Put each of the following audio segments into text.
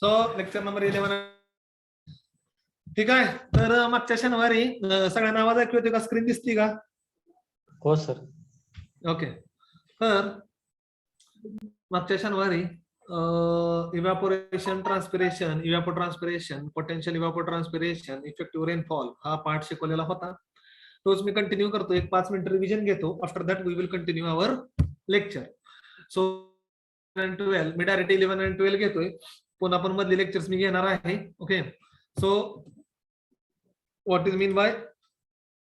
So lecture number 11. ठीक आहे. तर मागच्या शनिवारी सगळ्यांना आवाज ऐकू येतो का? स्क्रीन दिसती का? हो सर. ओके. तर मागच्या शनिवारी evaporation, transpiration, evapotranspiration, potential evapotranspiration, effective rainfall हा पार्ट शिकवलेला होता. तोच मी कंटिन्यू करतो. एक 5 मिनिट रिव्हिजन घेतो. After that we will continue our lecture. So 12 मी डायरेक्ट 11 आणि 12 घेतोय. पुन्हा पण मधली लेक्चर्स मी घेणार आहे. Okay. So what is mean by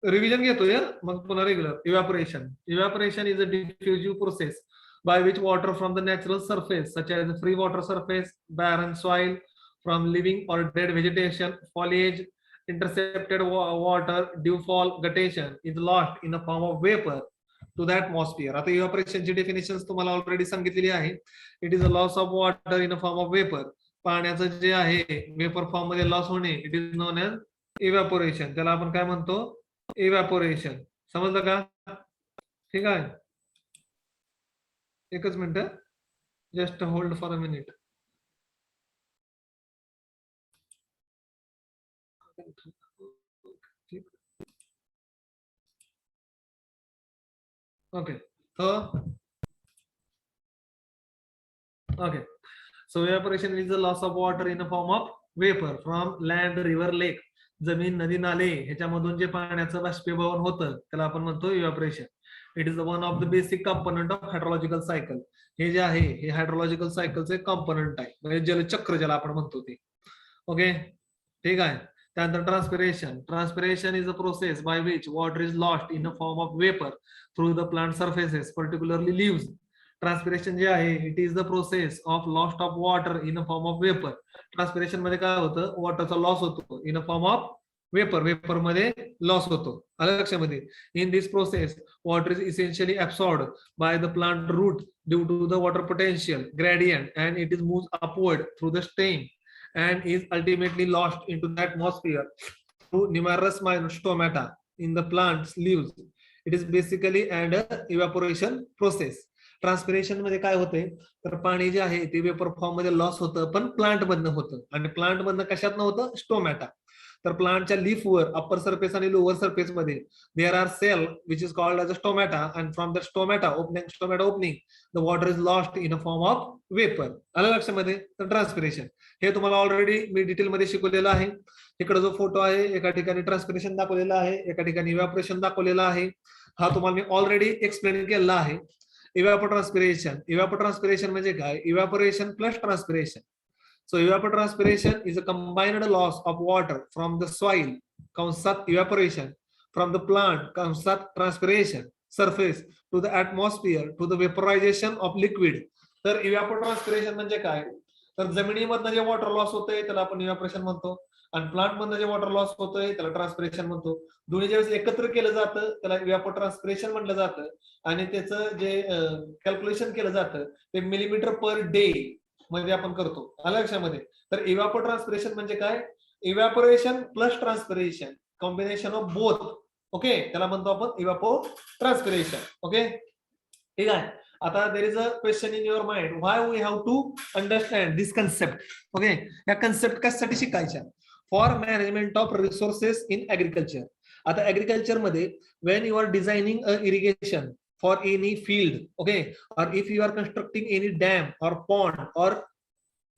revision घेतोय, मग पुन्हा regular. Evaporation is a diffusive process by which water from the natural surface such as free water surface, barren soil, from living or dead vegetation, foliage, intercepted water, dewfall, guttation is lost in the form of vapor to the atmosphere. आता evaporation ची definitions तुम्हाला already सांगितलेली आहे. It is a loss of water in the form of vapor. पाण्याचं जे आहे vapour form मध्ये loss होणे, it is known as evaporation. त्याला आपण काय म्हणतो? इव्हॅपोरेशन. समजलं का? ठीक आहे. एकच minute, just hold for a minute. Okay. Okay. So evaporation is the loss of water in the form of vapor from land, river, lake. जमीन, नदी, नाले ह्याच्यामधून जे पाण्याचं बाष्पीभवन होतं त्याला आपण म्हणतो evaporation. It is one of the basic component of hydrological cycle. हे जे आहे हे हायड्रोलॉजिकल सायकलचे कंपोनंट आहे, म्हणजे जलचक्र ज्याला आपण म्हणतो ते. ओके. ठीक आहे. त्यानंतर transpiration is a process by which water is lost in a form of vapour through the plant surfaces, particularly leaves. Transpiration जे आहे it is the process of lost of water in a form of vapour. Transpiration मध्ये काय होतं? वॉटरचा loss होतो in a form of vapour. Vapour मध्ये loss होतो. आलं लक्षामध्ये? In this process water is essentially absorbed by the plant root due to the water potential gradient and it is moves upward through the stem and is ultimately lost into the atmosphere through numerous minor stomata in the plant's leaves. It is basically an evaporation process. Transpiration मध्ये काय होते? तर पाणी जे आहे ते vapour form मध्ये loss होतं, पण प्लांट मधनं होतं. आणि प्लांट मधनं कशातनं होतं? स्टोमॅटा. तर प्लांटच्या लीफवर अप्पर सरफेस आणि लोअर सरफेस मध्ये there are cell which is called as a stomata, and from the stomata opening the water is lost in a form of vapour. आलं लक्षामध्ये? तर ट्रान्सपिरेशन हे तुम्हाला ऑलरेडी मी डिटेल मध्ये शिकवलेलं आहे. इकडे जो फोटो आहे एका ठिकाणी ट्रान्सपिरेशन दाखवलेला आहे, एका ठिकाणी इव्हॅपोरेशन दाखवलेला आहे. हा तुम्हाला मी ऑलरेडी एक्सप्लेन केलेला आहे. इव्हॅपोट्रान्सपिरेशन म्हणजे काय? Evaporation plus transpiration. So evapotranspiration is a combined loss of water from the soil, कंसात evaporation, from the plant, कंसात transpiration, surface to the atmosphere to the vaporization of liquid. तर evapotranspiration म्हणजे काय? तर जमिनीमधनं जे वॉटर लॉस होतंय त्याला आपण इव्हॅपोरेशन म्हणतो, आणि प्लांट मधनं जे वॉटर लॉस होतोय त्याला ट्रान्सपिरेशन म्हणतो. दोन्ही ज्यावेळेस एकत्र केलं जातं त्याला इव्हॅपोट्रान्सपिरेशन म्हटलं जातं, आणि त्याचं जे कॅल्क्युलेशन केलं जातं ते मिलीमीटर पर डे मध्ये आपण करतो. आलं लक्षामध्ये? तर इव्हॅपोट्रान्सपिरेशन म्हणजे काय? Evaporation plus transpiration, combination of both. Okay. त्याला म्हणतो आपण इव्हॅपोट्रान्सपिरेशन. ओके. ठीक आहे. आता there is a question in your mind, why we have to understand this concept. Okay. या कन्सेप्ट कशासाठी शिकायच्या? For management of resources in agriculture. आता ऍग्रिकल्चर मध्ये when you are designing a irrigation for any field, okay, or if you are constructing any dam or pond or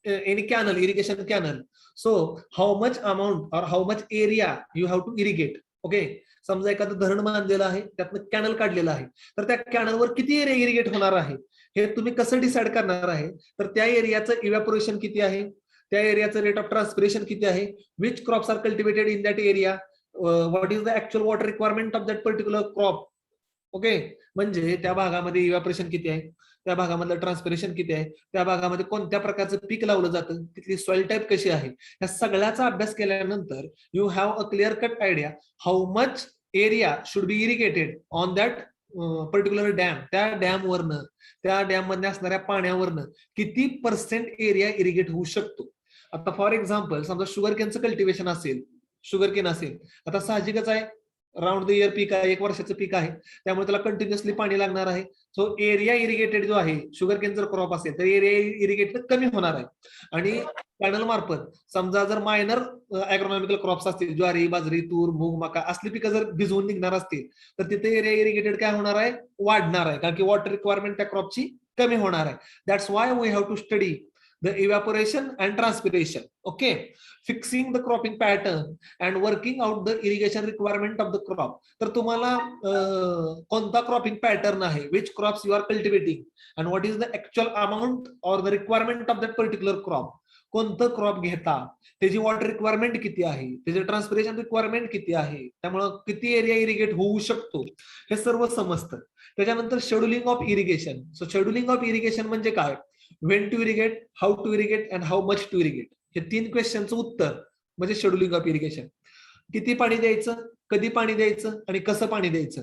any canal, irrigation canal, so how much amount or how much area you have to irrigate. okay, समजा एखादं धरण बांधलेलं आहे, त्यातनं canal काढलेलं आहे, तर त्या कॅनलवर किती एरिया इरिगेट होणार आहे हे तुम्ही कसं डिसाइड करणार आहे? तर त्या एरियाचं इव्हॅपोरेशन किती आहे, त्या एरियाचं रेट ऑफ ट्रान्सपिरेशन किती आहे, which crops are cultivated in that area, what is the actual water requirement of that particular crop. Okay. म्हणजे त्या भागामध्ये इव्हॅपोरेशन किती आहे, त्या भागामधलं ट्रान्सपिरेशन किती आहे, त्या भागामध्ये कोणत्या प्रकारचं पीक लावलं जातं, तिथली सॉइल टाईप कशी आहे, या सगळ्याचा अभ्यास केल्यानंतर you have a clear cut idea how much area should be irrigated on that particular dam. त्या डॅमवरनं, त्या डॅम मध्ये असणाऱ्या पाण्यावरनं किती पर्सेंट एरिया इरिगेट होऊ शकतो. आता फॉर एक्झाम्पल समजा शुगर केनचं कल्टिवेशन असेल, शुगर केन असेल, आता साहजिकच आहे राऊंड द इयर पीक आहे, 1 वर्षाचं पीक आहे, त्यामुळे त्याला कंटिन्युअसली पाणी लागणार आहे. सो एरिया इरिगेटेड जो आहे, शुगर केन जर क्रॉप असेल तर एरिया इरिगेटेड कमी होणार आहे. आणि पॅनल मार्फत समजा जर मायनर ॲग्रोनॉमिकल क्रॉप्स असतील, ज्वारी, बाजरी, तूर, मूग, मका असली पिकं जर भिजवून निघणार असतील तर तिथे एरिया इरिगेटेड काय होणार आहे, वाढणार आहे, कारण की वॉटर रिक्वायरमेंट त्या क्रॉपची कमी होणार आहे. That's why we have to study the evaporation and transpiration. Okay, fixing the cropping pattern and working out the irrigation requirement of the crop. तर तुम्हाला कोणता क्रॉपिंग पॅटर्न आहे, which crops you are cultivating and what is the actual amount or the requirement of that particular crop. कोणतं crop घेता, त्याची water requirement किती आहे, त्याची ट्रान्सपिरेशन रिक्वायरमेंट किती आहे, त्यामुळं किती एरिया इरिगेट होऊ शकतो, हे सर्व समजतं. त्याच्यानंतर scheduling of irrigation. So scheduling of irrigation म्हणजे काय, when to irrigate, how to irrigate and how much to irrigate. हे 3 क्वेश्चनचं उत्तर म्हणजे शेड्युलिंग ऑफ इरिगेशन. किती पाणी द्यायचं, कधी पाणी द्यायचं आणि कसं पाणी द्यायचं.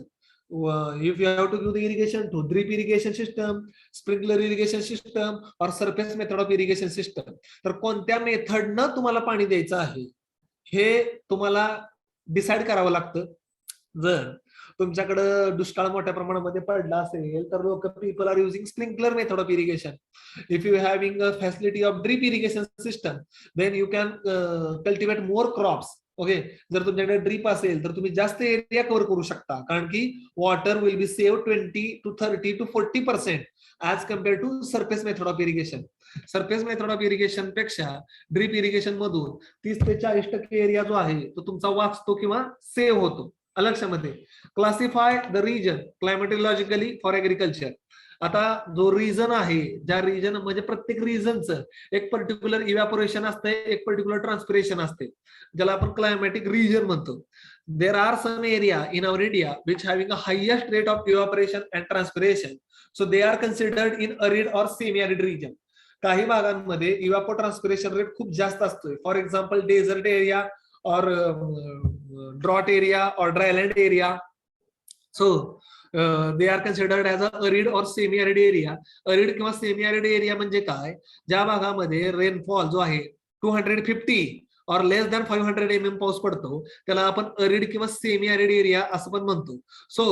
If you have to give the irrigation through drip irrigation system, sprinkler irrigation system और surface method of irrigation system, तर कोणत्या मेथडनं तुम्हाला पाणी द्यायचं आहे हे तुम्हाला डिसाइड करावं लागतं. जर तुमच्याकडे दुष्काळ मोठ्या प्रमाणामध्ये पडला असेल तर लोक people are using sprinkler method of irrigation. If you having a facility of drip irrigation system then you can cultivate more crops. Okay, जर तुमच्याकडे ड्रिप असेल तर तुम्ही जास्त एरिया कव्हर करू शकता, कारण की water will be save 20 to 30 to 40% as compare to surface method of irrigation. Surface method of irrigation पेक्षा ड्रिप इरिगेशन मधून 30 ते 40% एरिया जो आहे तो तुमचा वाचतो किंवा सेव्ह होतो. लक्षामध्ये. Classify the region climatologically for agriculture. आता जो रिजन आहे, ज्या रिजन म्हणजे प्रत्येक रिजनचं एक पर्टिक्युलर इव्हॅपोरेशन असते, एक पर्टिक्युलर ट्रान्सपिरेशन असते, ज्याला आपण क्लायमॅटिक रिजन म्हणतो. There are some area in our India which having a highest rate of evaporation and transpiration, so they are considered in arid or semi arid region. काही भागांमध्ये evapotranspiration rate खूप जास्त असतोय. For example desert area or drought area or dryland area, so they are considered as a arid or semi arid area. arid किंवा semi arid area म्हणजे काय, ज्या भागामध्ये रेनफॉल जो आहे 250 or less than 500 mm पाऊस पडतो त्याला आपण arid किंवा semi arid area असं पण म्हणतो. So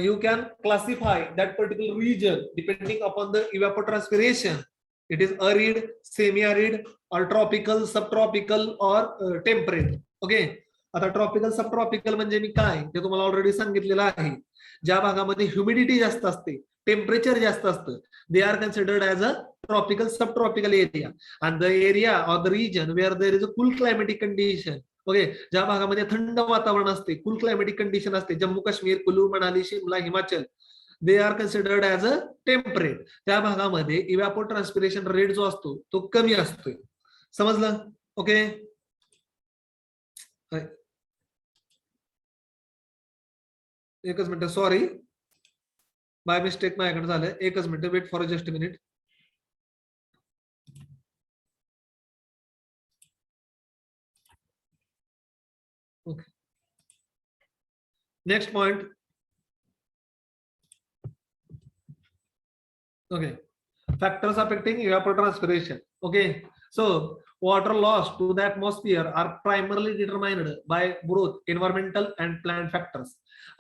you can classify that particular region depending upon the evapotranspiration. It is arid, semi-arid or tropical, subtropical or temperate. Okay. आता ट्रॉपिकल सबट्रॉपिकल म्हणजे मी काय ते तुम्हाला ऑलरेडी सांगितलेलं आहे. ज्या भागामध्ये ह्युमिडिटी जास्त असते, टेम्परेचर जास्त असतं, they are considered as a tropical subtropical area. And the area or the region where there is a cool climatic condition. Okay, ज्या भागामध्ये थंड वातावरण असते, कूल क्लायमेटिक कंडिशन असते, Jammu Kashmir, Kullu, Manali, Shimla, Himachal, they are considered as a temperate. त्या भागामध्ये इव्हॅपो transpiration rate जो असतो तो कमी असतोय. समजलं? ओके, एकच मिनिट, सॉरी बाय मिस्टेक माझ्याकडे झालंय. एकच minute, wait for just a minute. Okay, next point. Okay, factors affecting evapotranspiration. Okay, so water loss to the atmosphere are primarily determined by both environmental and plant factors.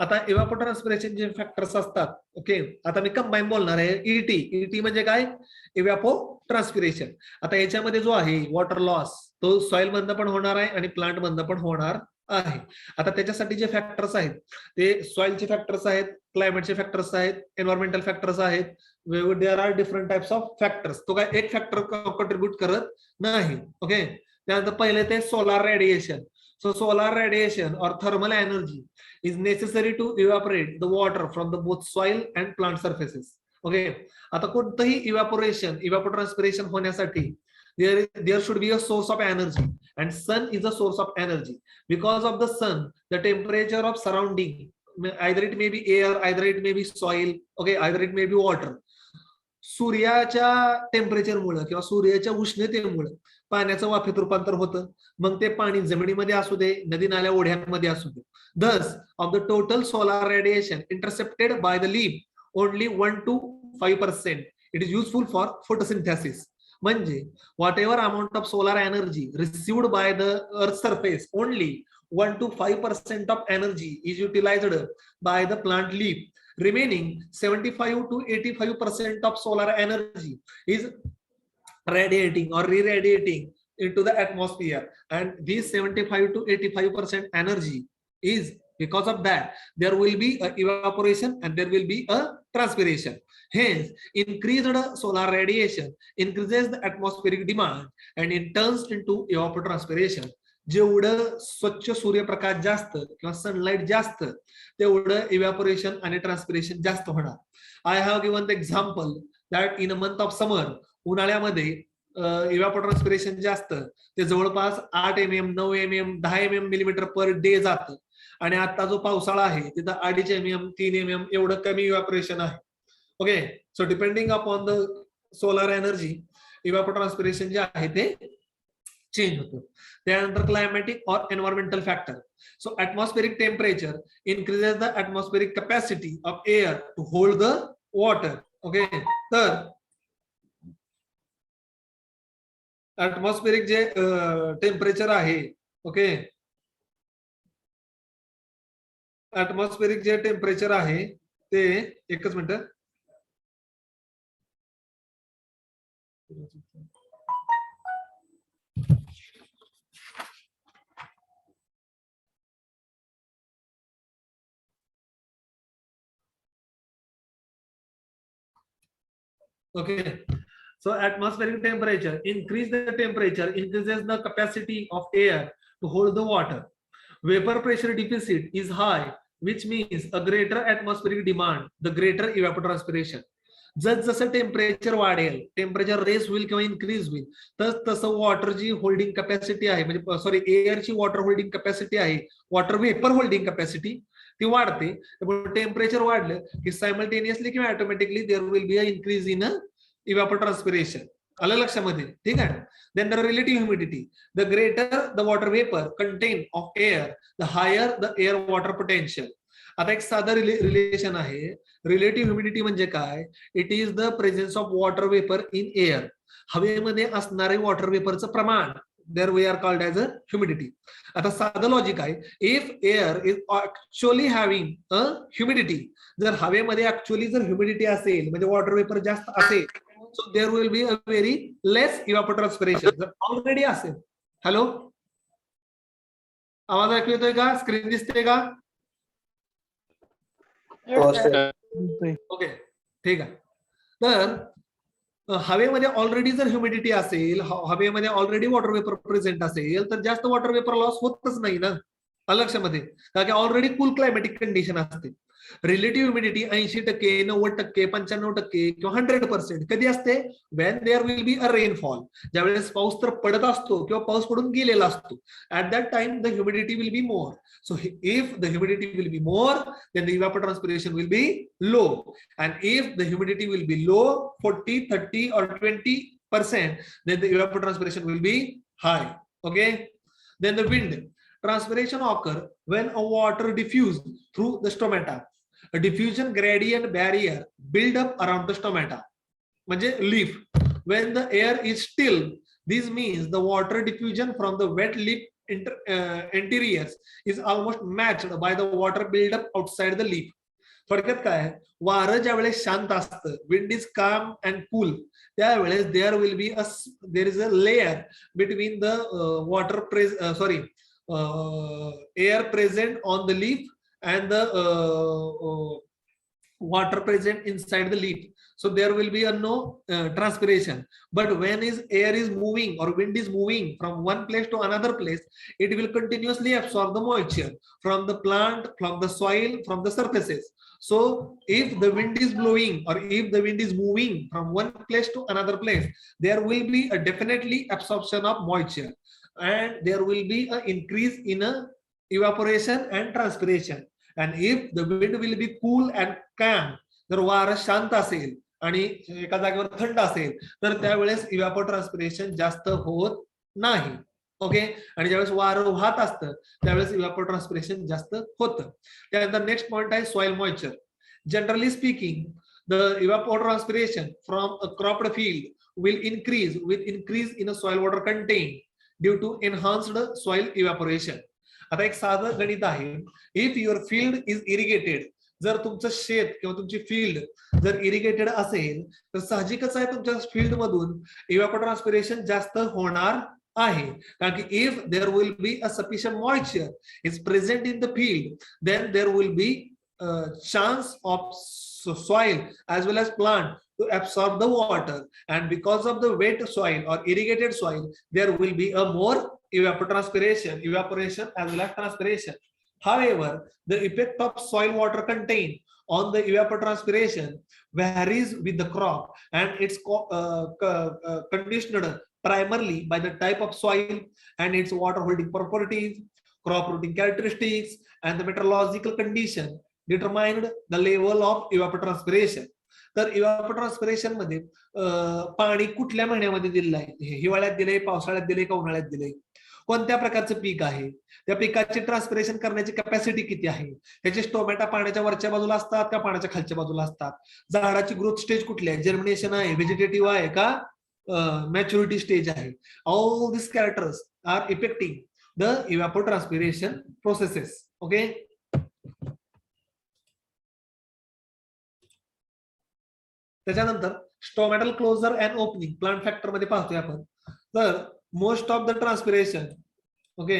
आता evapotranspiration जे factors असतात, okay, आता मी combine बोलणार आहे. ET, ET म्हणजे काय, इव्हॅपोट्रान्सपिरेशन. आता याच्यामध्ये जो आहे वॉटर लॉस तो सॉइल मधनं पण होणार आहे आणि प्लांट मधनं पण होणार आहे. आता त्याच्यासाठी जे फॅक्टर्स आहेत ते सॉइलचे फॅक्टर्स आहेत, क्लायमेटचे फॅक्टर्स आहेत, एन्व्हायरमेंटल फॅक्टर्स आहेत. There are different types of factors. तो काय एक फॅक्टर कॉन्ट्रीब्युट करत नाही. ओके, त्यानंतर पहिले ते solar radiation. So solar radiation और thermal energy is necessary to evaporate the water from the both soil and plant surfaces. Okay, आता कोणतंही इव्हॅपोरेशन, इव्हॅपोट्रान्सपिरेशन होण्यासाठी there should be a source of energy, and sun is a source of energy. Because of the sun, the temperature of surrounding, either it may be air, either it may be soil, okay, either it may be water. सूर्याच्या टेम्परेचरमुळे किंवा सूर्याच्या उष्णतेमुळे पाण्याचं वाफेत रूपांतर होतं. मग ते पाणी जमिनीमध्ये असू दे, नदी नाल्या ओढ्यांमध्ये असू दे. Thus, of the total solar radiation intercepted by the leaf, only 1 to 5% it is useful for photosynthesis. म्हणजे whatever amount of solar energy received by the earth surface, only 1 to 5% of energy is utilized by the plant leaf. Remaining 75 to 85% of solar energy is radiating or re-radiating into the atmosphere, and this 75 to 85% energy is, because of that there will be a evaporation and there will be a transpiration. Hence, increased solar radiation increases the atmospheric demand and it turns into evapotranspiration. जेवढं स्वच्छ सूर्यप्रकाश जास्त किंवा sunlight जास्त तेवढं evaporation आणि transpiration जास्त होणार. I have given the example that in a month of summer, उन्हाळ्यामध्ये इव्हॅपोट्रान्सपिरेशन जास्त, ते जवळपास 8 mm 9 mm 10 mm millimetre per day जातं, आणि आता जो पावसाळा आहे तिथं 2.5 mm 3 mm एवढं कमी इव्हॅपोरेशन आहे. Okay, so depending upon the solar energy evapotranspiration जे आहे ते चेंज होतं. त्यानंतर क्लायमॅटिक और environmental factor. So atmospheric temperature increases the atmospheric capacity of air to hold the water. Okay, तर ऍटमॉस्फेरिक जे टेम्परेचर आहे, ओके, ऍटमॉस्फेरिक जे टेम्परेचर आहे ते, एकच minute, okay, so atmospheric temperature increase the temperature increases the capacity of air to hold the water. Vapor pressure deficit is high, which means a greater atmospheric demand, the greater evapotranspiration. जसं temperature वाढेल, temperature race होईल किंवा increase होईल, तसं वॉटरची holding capacity आहे, म्हणजे sorry एअरची water holding capacity आहे, वॉटर वेपर होल्डिंग कॅपॅसिटी ती वाढते. टेम्परेचर वाढलं की सायमल्टेनियसली किंवा automatically there will be a increase in evapotranspiration. आलं लक्षामध्ये? ठीक आहे. Then the relative humidity, the greater the water vapour content of air the higher the air water potential. आता एक साधं रिलेशन आहे. रिलेटिव्ह ह्युमिडिटी म्हणजे काय? It is the presence of water vapour in air. हवेमध्ये असणारे वॉटर वेपरचं प्रमाण, there we are called as a humidity. आता साधं लॉजिक आहे, if air is actually having a humidity, जर हवेमध्ये ऍक्च्युअली जर ह्युमिडिटी असेल म्हणजे वॉटर वेपर जास्त असेल, so there will be a very less evapotranspiration. जर ऑलरेडी असेल, हॅलो आवाज ऐकू येतोय का? स्क्रीन दिसते का? ओके, ठीक आहे. तर हवेमध्ये ऑलरेडी जर ह्युमिडिटी असेल, हवेमध्ये ऑलरेडी वॉटर वेपर प्रेझेंट असेल, तर जास्त वॉटर वेपर लॉस होतच नाही ना लक्षामध्ये, कारण की ऑलरेडी कूल क्लायमॅटिक कंडिशन असते. रिलेटिव्ह ह्युमिडिटी 80%, 90%, 95% किंवा 100% कधी असते? Wien there will be a rainfall. ज्यावेळेस पाऊस तर पडत असतो किंवा पाऊस पडून गेलेला असतो, at that time the humidity will be more. So if the humidity will be more, then the evapotranspiration will be low, and if the humidity will be low 40, 30 or 20%, then the evapotranspiration will be high. Okay, then the wind transpiration occur when a water diffused through the stomata. A diffusion gradient barrier build up around the stomata, म्हणजे leaf. When the air is still, this means the water diffusion from the wet leaf interiors is almost matched by the water build up outside the leaf. थोडक्यात काय, वारं ज्या वेळेस शांत असतं, wind is calm and cool, त्यावेळेस there will be there is a layer between the water air present on the leaf and the water present inside the leaf, so there will be a no transpiration. But when air is moving or wind is moving from one place to another place, it will continuously absorb the moisture from the plant, from the soil, from the surfaces. So if the wind is blowing or if the wind is moving from one place to another place, there will be a definitely absorption of moisture, and there will be an increase in a evaporation and transpiration. And if the wind will be cool and calm, जर वारं शांत असेल आणि एका जागेवर थंड असेल, तर त्यावेळेस इव्हॅपोट्रान्सपिरेशन जास्त होत नाही. ओके, आणि ज्यावेळेस वारं वाहत असतं त्यावेळेस इव्हॅपोट्रान्सपिरेशन जास्त होतं. त्यानंतर नेक्स्ट पॉइंट आहे soil moisture. Generally speaking, the evapotranspiration from a cropped field will increase with increase in a soil water contained due to enhanced soil evaporation. आता एक साधं गणित आहे, if your field is irrigated, जर तुमचं शेत किंवा तुमची फील्ड जर इरिगेटेड असेल तर साहजिकच आहे तुमच्या फील्ड मधून इव्हॅपोट्रान्सपिरेशन जास्त होणार आहे, कारण की if there will be a sufficient moisture is present in the field then there will be chance of soil as well as plant to absorb the water, and because of the wet soil or irrigated soil there will be a more evaporation as well as transpiration. However, the effect of soil water content on the evapotranspiration varies with the crop, and it's conditioned primarily by the type of soil and its water holding properties, crop rooting characteristics, and the meteorological condition determined the level of evapotranspiration. तर इव्हॅपोट्रान्सपिरेशन मध्ये पाणी कुठल्या महिन्यामध्ये दिलेलं आहे, हिवाळ्यात दिले, पावसाळ्यात दिले का उन्हाळ्यात दिले, कोणत्या प्रकारचं पीक आहे, त्या पिकाचे ट्रान्सपिरेशन करण्याची कॅपॅसिटी किती आहे, त्याचे टोमॅटो पाण्याच्या वरच्या बाजूला असतात का पाण्याच्या खालच्या बाजूला असतात, झाडाची ग्रोथ स्टेज कुठली आहे, जर्मिनेशन आहे, व्हेजिटेटिव्ह आहे का मॅच्युरिटी स्टेज आहे. All this characters are affecting the evapotranspiration processes. Okay, त्याच्यानंतर stomatal closure and opening plant factor मध्ये पाहतोय आपण. तर most of the transpiration, okay,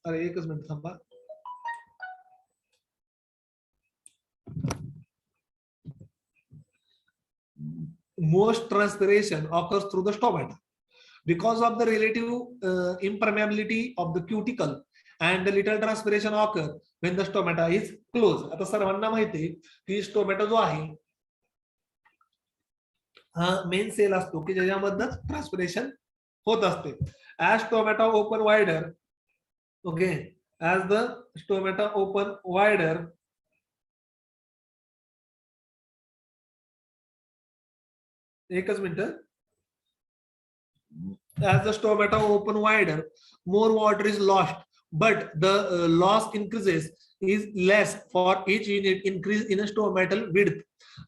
अरे एकच मिनिट थांबा, most transpiration occurs through the stomata because of the relative impermeability of the cuticle, and the little transpiration occur when the stomata is closed. आता सर्वांना माहिती आहे की स्टोमॅटो जो आहे हा मेन सेल असतो की ज्याच्यामधनं ट्रान्सपिरेशन होत असते. As tomato open wider, okay, as the tomato open wider, एकच minute, as the stomata open wider more water is lost, but the loss increases is less for each unit increase in a stomatal width.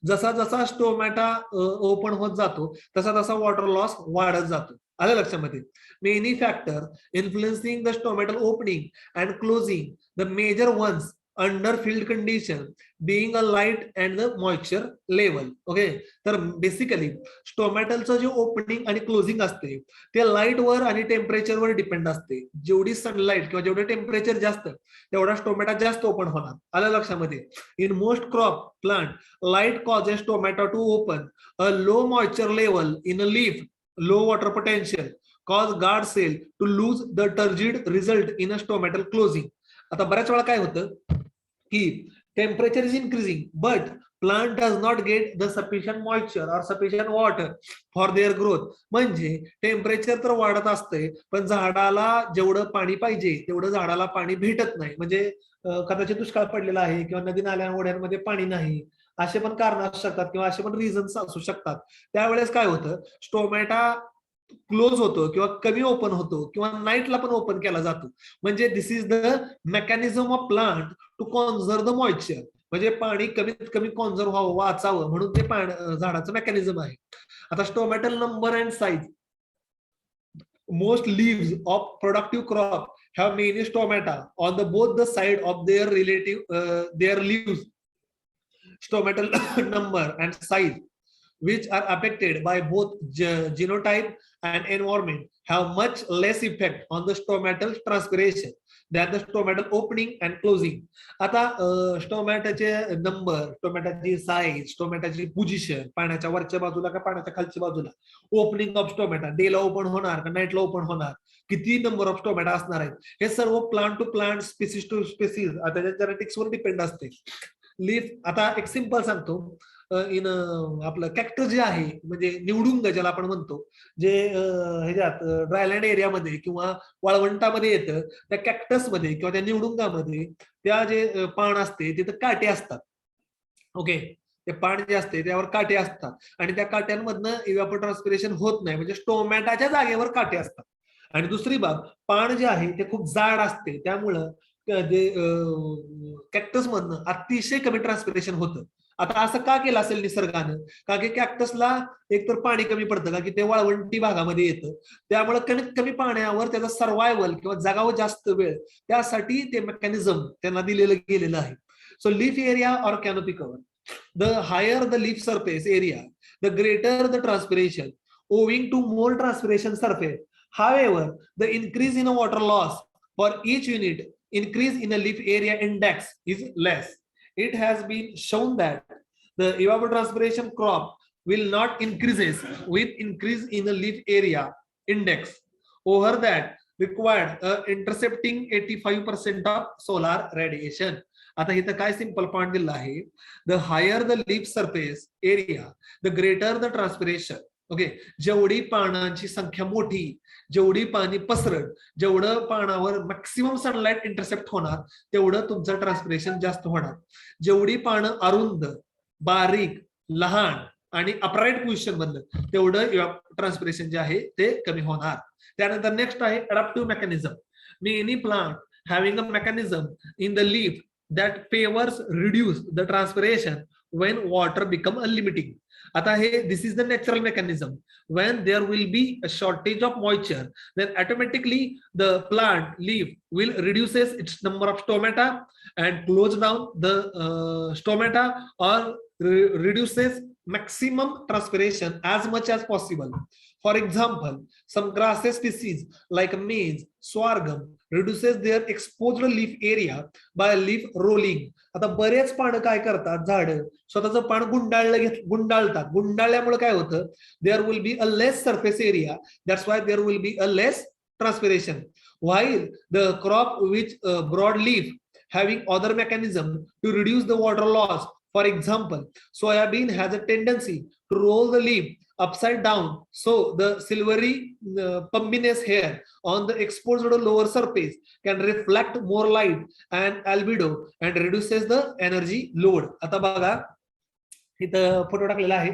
जसा जसा stomata open होत जातो तसा तसा water loss वाढत जातो. आलं लक्षामध्ये. Many factor influencing the stomatal opening and closing, the major ones under field condition being a light and the moisture level. Okay, तर बेसिकली स्टोमॅटलचं जे ओपनिंग आणि क्लोजिंग असते ते लाईट वर आणि टेम्परेचर वर डिपेंड असते. जेवढी सनलाईट किंवा जेवढे टेम्परेचर जास्त तेवढा स्टोमॅटा जास्त ओपन होणार. आलं लक्षामध्ये. In most crop plant light causes stomata to open. A low moisture level in a leaf, low water potential cause guard cell to lose the turgid result in a stomatal closing. आता बऱ्याच वेळा काय होतं की temperature is increasing but plant does not get the sufficient moisture or sufficient water for their growth. म्हणजे temperature तर वाढत असते पण झाडाला जेवढं पाणी पाहिजे तेवढं झाडाला पाणी भेटत नाही. म्हणजे कदाचित दुष्काळ पडलेला आहे किंवा नदी नाल्या ओढ्यांमध्ये पाणी नाही, असे पण कारण असू शकतात किंवा असे पण रिझन्स असू शकतात. त्यावेळेस काय होतं, स्टोमॅटा क्लोज होतो किंवा कमी ओपन होतो किंवा नाईटला पण ओपन केला जातो. म्हणजे this is the mechanism of plant to conserve the moisture. म्हणजे पाणी कमीत कमी कॉन्झर्व व्हावं, वाचावं म्हणून ते झाडाचं मेकॅनिझम आहे. आता stomatal number and size. Most leaves of productive crop have many stomata on the both the side of their relative their leaves. Stomatal number and size which are affected by both genotype and environment have much less effect on the stomatal transpiration than the stomatal opening and closing. आता स्टोमॅटाचे number, स्टोमॅटाची size, स्टोमॅटाची position, पाण्याच्या वरच्या बाजूला का पाण्याच्या खालच्या बाजूला, opening of stomata, डेला open होणार का नाईटला ओपन होणार, किती नंबर ऑफ स्टोमॅटा असणार आहेत, हे सर्व plant to plant, species to species त्याच्या जेनेटिक्स वर डिपेंड असते. लीफ, आता एक सिंपल सांगतो, इन आपलं कॅक्टस जे आहे म्हणजे निवडुंग ज्याला आपण म्हणतो, जे ह्याच्यात ड्रायलँड एरियामध्ये किंवा वाळवंटामध्ये येतं, त्या कॅक्टस मध्ये किंवा त्या निवडुंगामध्ये त्या जे पान असते तिथं काटे असतात. ओके, ते पान जे असते त्यावर काटे असतात आणि त्या काट्यांमधनं इव्हॅपोट्रान्सपिरेशन होत नाही, म्हणजे स्टोमॅटाच्या जागेवर काटे असतात. आणि दुसरी बाब, पान जे आहे ते खूप जाड असते त्यामुळं जे कॅक्टस मधनं अतिशय कमी ट्रान्सपिरेशन होतं. आता असं का केलं असेल निसर्गानं? का की कॅक्टसला एकतर पाणी कमी पडतं, का की ते वाळवंटी भागामध्ये येतं, त्यामुळे कमीत कमी पाण्यावर त्याचा सर्वायवल किंवा जगावं जास्त वेळ, त्यासाठी ते मेकॅनिझम त्यांना दिलेलं गेलेलं आहे. सो लीफ एरिया और canopy cover, the higher the leaf surface area, the greater the transpiration, owing to more transpiration surface. However, the increase in a water loss for each unit increase in a leaf area index is less. It has been shown that the evapotranspiration crop will not increases with increase in the leaf area index. Over that required intercepting 85% of solar radiation. आता इथं काय simple point दिला आहे, the higher the leaf surface area the greater the transpiration. Okay, जेवढी पानांची संख्या मोठी, जेवढी पाणी पसरट, जेवढं पानावर मॅक्सिमम सनलाइट इंटरसेप्ट होणार, तेवढं तुमचं ट्रान्सपिरेशन जास्त होणार. जेवढी पानं अरुंद, बारीक, लहान आणि अपराईट पोझिशन मधलं, तेवढं ट्रान्सपिरेशन जे आहे ते कमी होणार. त्यानंतर नेक्स्ट आहे adaptive mechanism. Many plant having a mechanism in the leaf that favors reduce the transpiration when water become a limiting. आता हे this is the natural mechanism. When there will be a shortage of moisture, then automatically the plant leaf will reduces its number of stomata and close down the stomata or reduces maximum transpiration as much as possible. For example, some grasses species like maize, sorghum reduces their exposed leaf area by leaf rolling. आता बरेच पानं काय करतात, झाड स्वतःचं पान गुंडाळतात. गुंडाळल्यामुळे काय होतं, there will be a less surface area, that's why there will be a less transpiration. While the crop which broad leaf having other mechanism to reduce the water loss, for example, soybean has a tendency to roll the leaf upside down, so the silvery pumpiness hair on the exposed lower surface can reflect more light and albedo and reduces the energy load. आता बघा इथं photo टाकलेला आहे.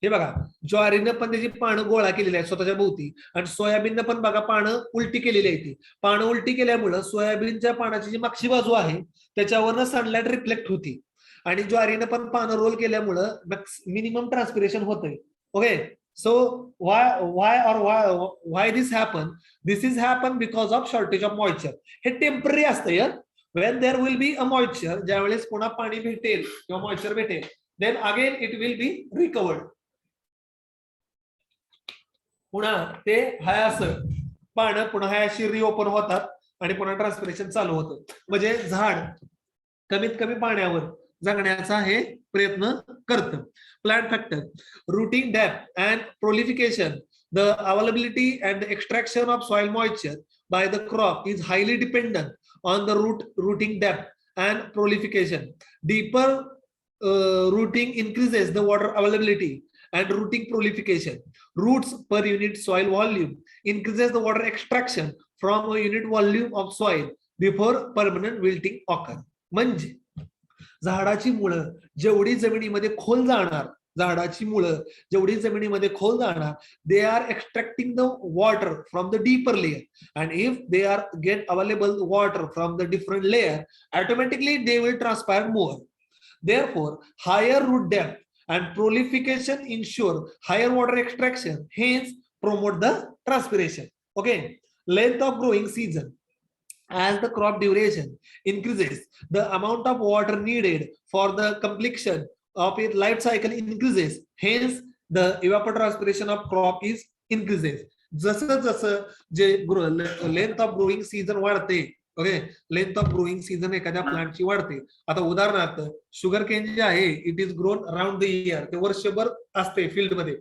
हे बघा, ज्वारीनं पण त्याची पानं गोळा केलेली आहे स्वतःच्या भोवती, आणि सोयाबीननं पण बघा पानं उलटी केलेली आहे. ती पानं उलटी केल्यामुळं सोयाबीनच्या पानाची जी मागची बाजू आहे त्याच्यावरनं सनलाइट रिफ्लेक्ट होती, आणि ज्वारीनं पण पानं रोल केल्यामुळं मिनिमम ट्रान्सपिरेशन होतंय. Okay, so why this happen? This is happen because of shortage of moisture. हे टेम्पररी असतं. when there will be a moisture, ज्यावेळेस पुन्हा पाणी भेटेल किंवा मॉइश्चर भेटेल, then again it will be recovered. पुन्हा ते हाय असं पानं पुन्हा हाय अशी रिओपन होतात आणि पुन्हा ट्रान्सपिरेशन चालू होतं. म्हणजे झाड कमीत कमी पाण्यावर जगण्याचा हे प्रयत्न करतं. Plant factor, routing depth and proliferation. The availability and the extraction of soil moisture by the crop is highly dependent on the rooting depth and prolification. Deeper rooting increases the water availability and rooting prolification. Roots per unit soil volume increases the water extraction from a unit volume of soil before permanent wilting occur. म्हणजे झाडाची मुळं जेवढी जमिनीमध्ये खोल जाणार, झाडाची मुळं जेवढी जमिनीमध्ये खोल जाणार, they are extracting the water from the deeper layer, and if they are get available water from the different layer, automatically they will transpire more. Therefore, higher root depth and prolification ensure higher water extraction, hence promote the transpiration. Okay, length of growing season. As the crop duration increases, the amount of water needed for the completion of its life cycle increases. Hence, the evapotranspiration of crop is increases. जसं जसं जे length of growing season वाढते, okay, length of growing season एखाद्या प्लांटची वाढते. आता उदाहरणार्थ sugar cane जे आहे, it is grown around the year, ते वर्षभर असते फील्ड मध्ये,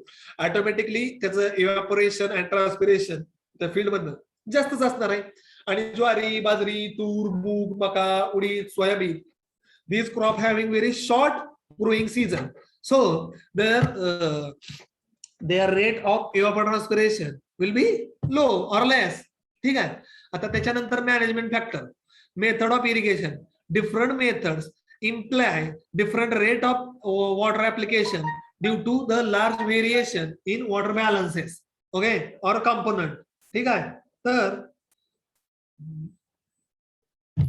ऑटोमॅटिकली त्याचं इव्हॅपोरेशन अँड ट्रान्सपिरेशन त्या फील्ड मधनं जास्तच असणार आहे. आणि ज्वारी, बाजरी, तूर, मूग, मका, उडीद, soybean, these crop having very short growing season, so their rate of evapotranspiration will be low or less. ठीक आहे. आता त्याच्यानंतर management factor, method of irrigation. Different methods employ different rate of water application due to the large variation in water balances, okay, और component. ठीक आहे. तर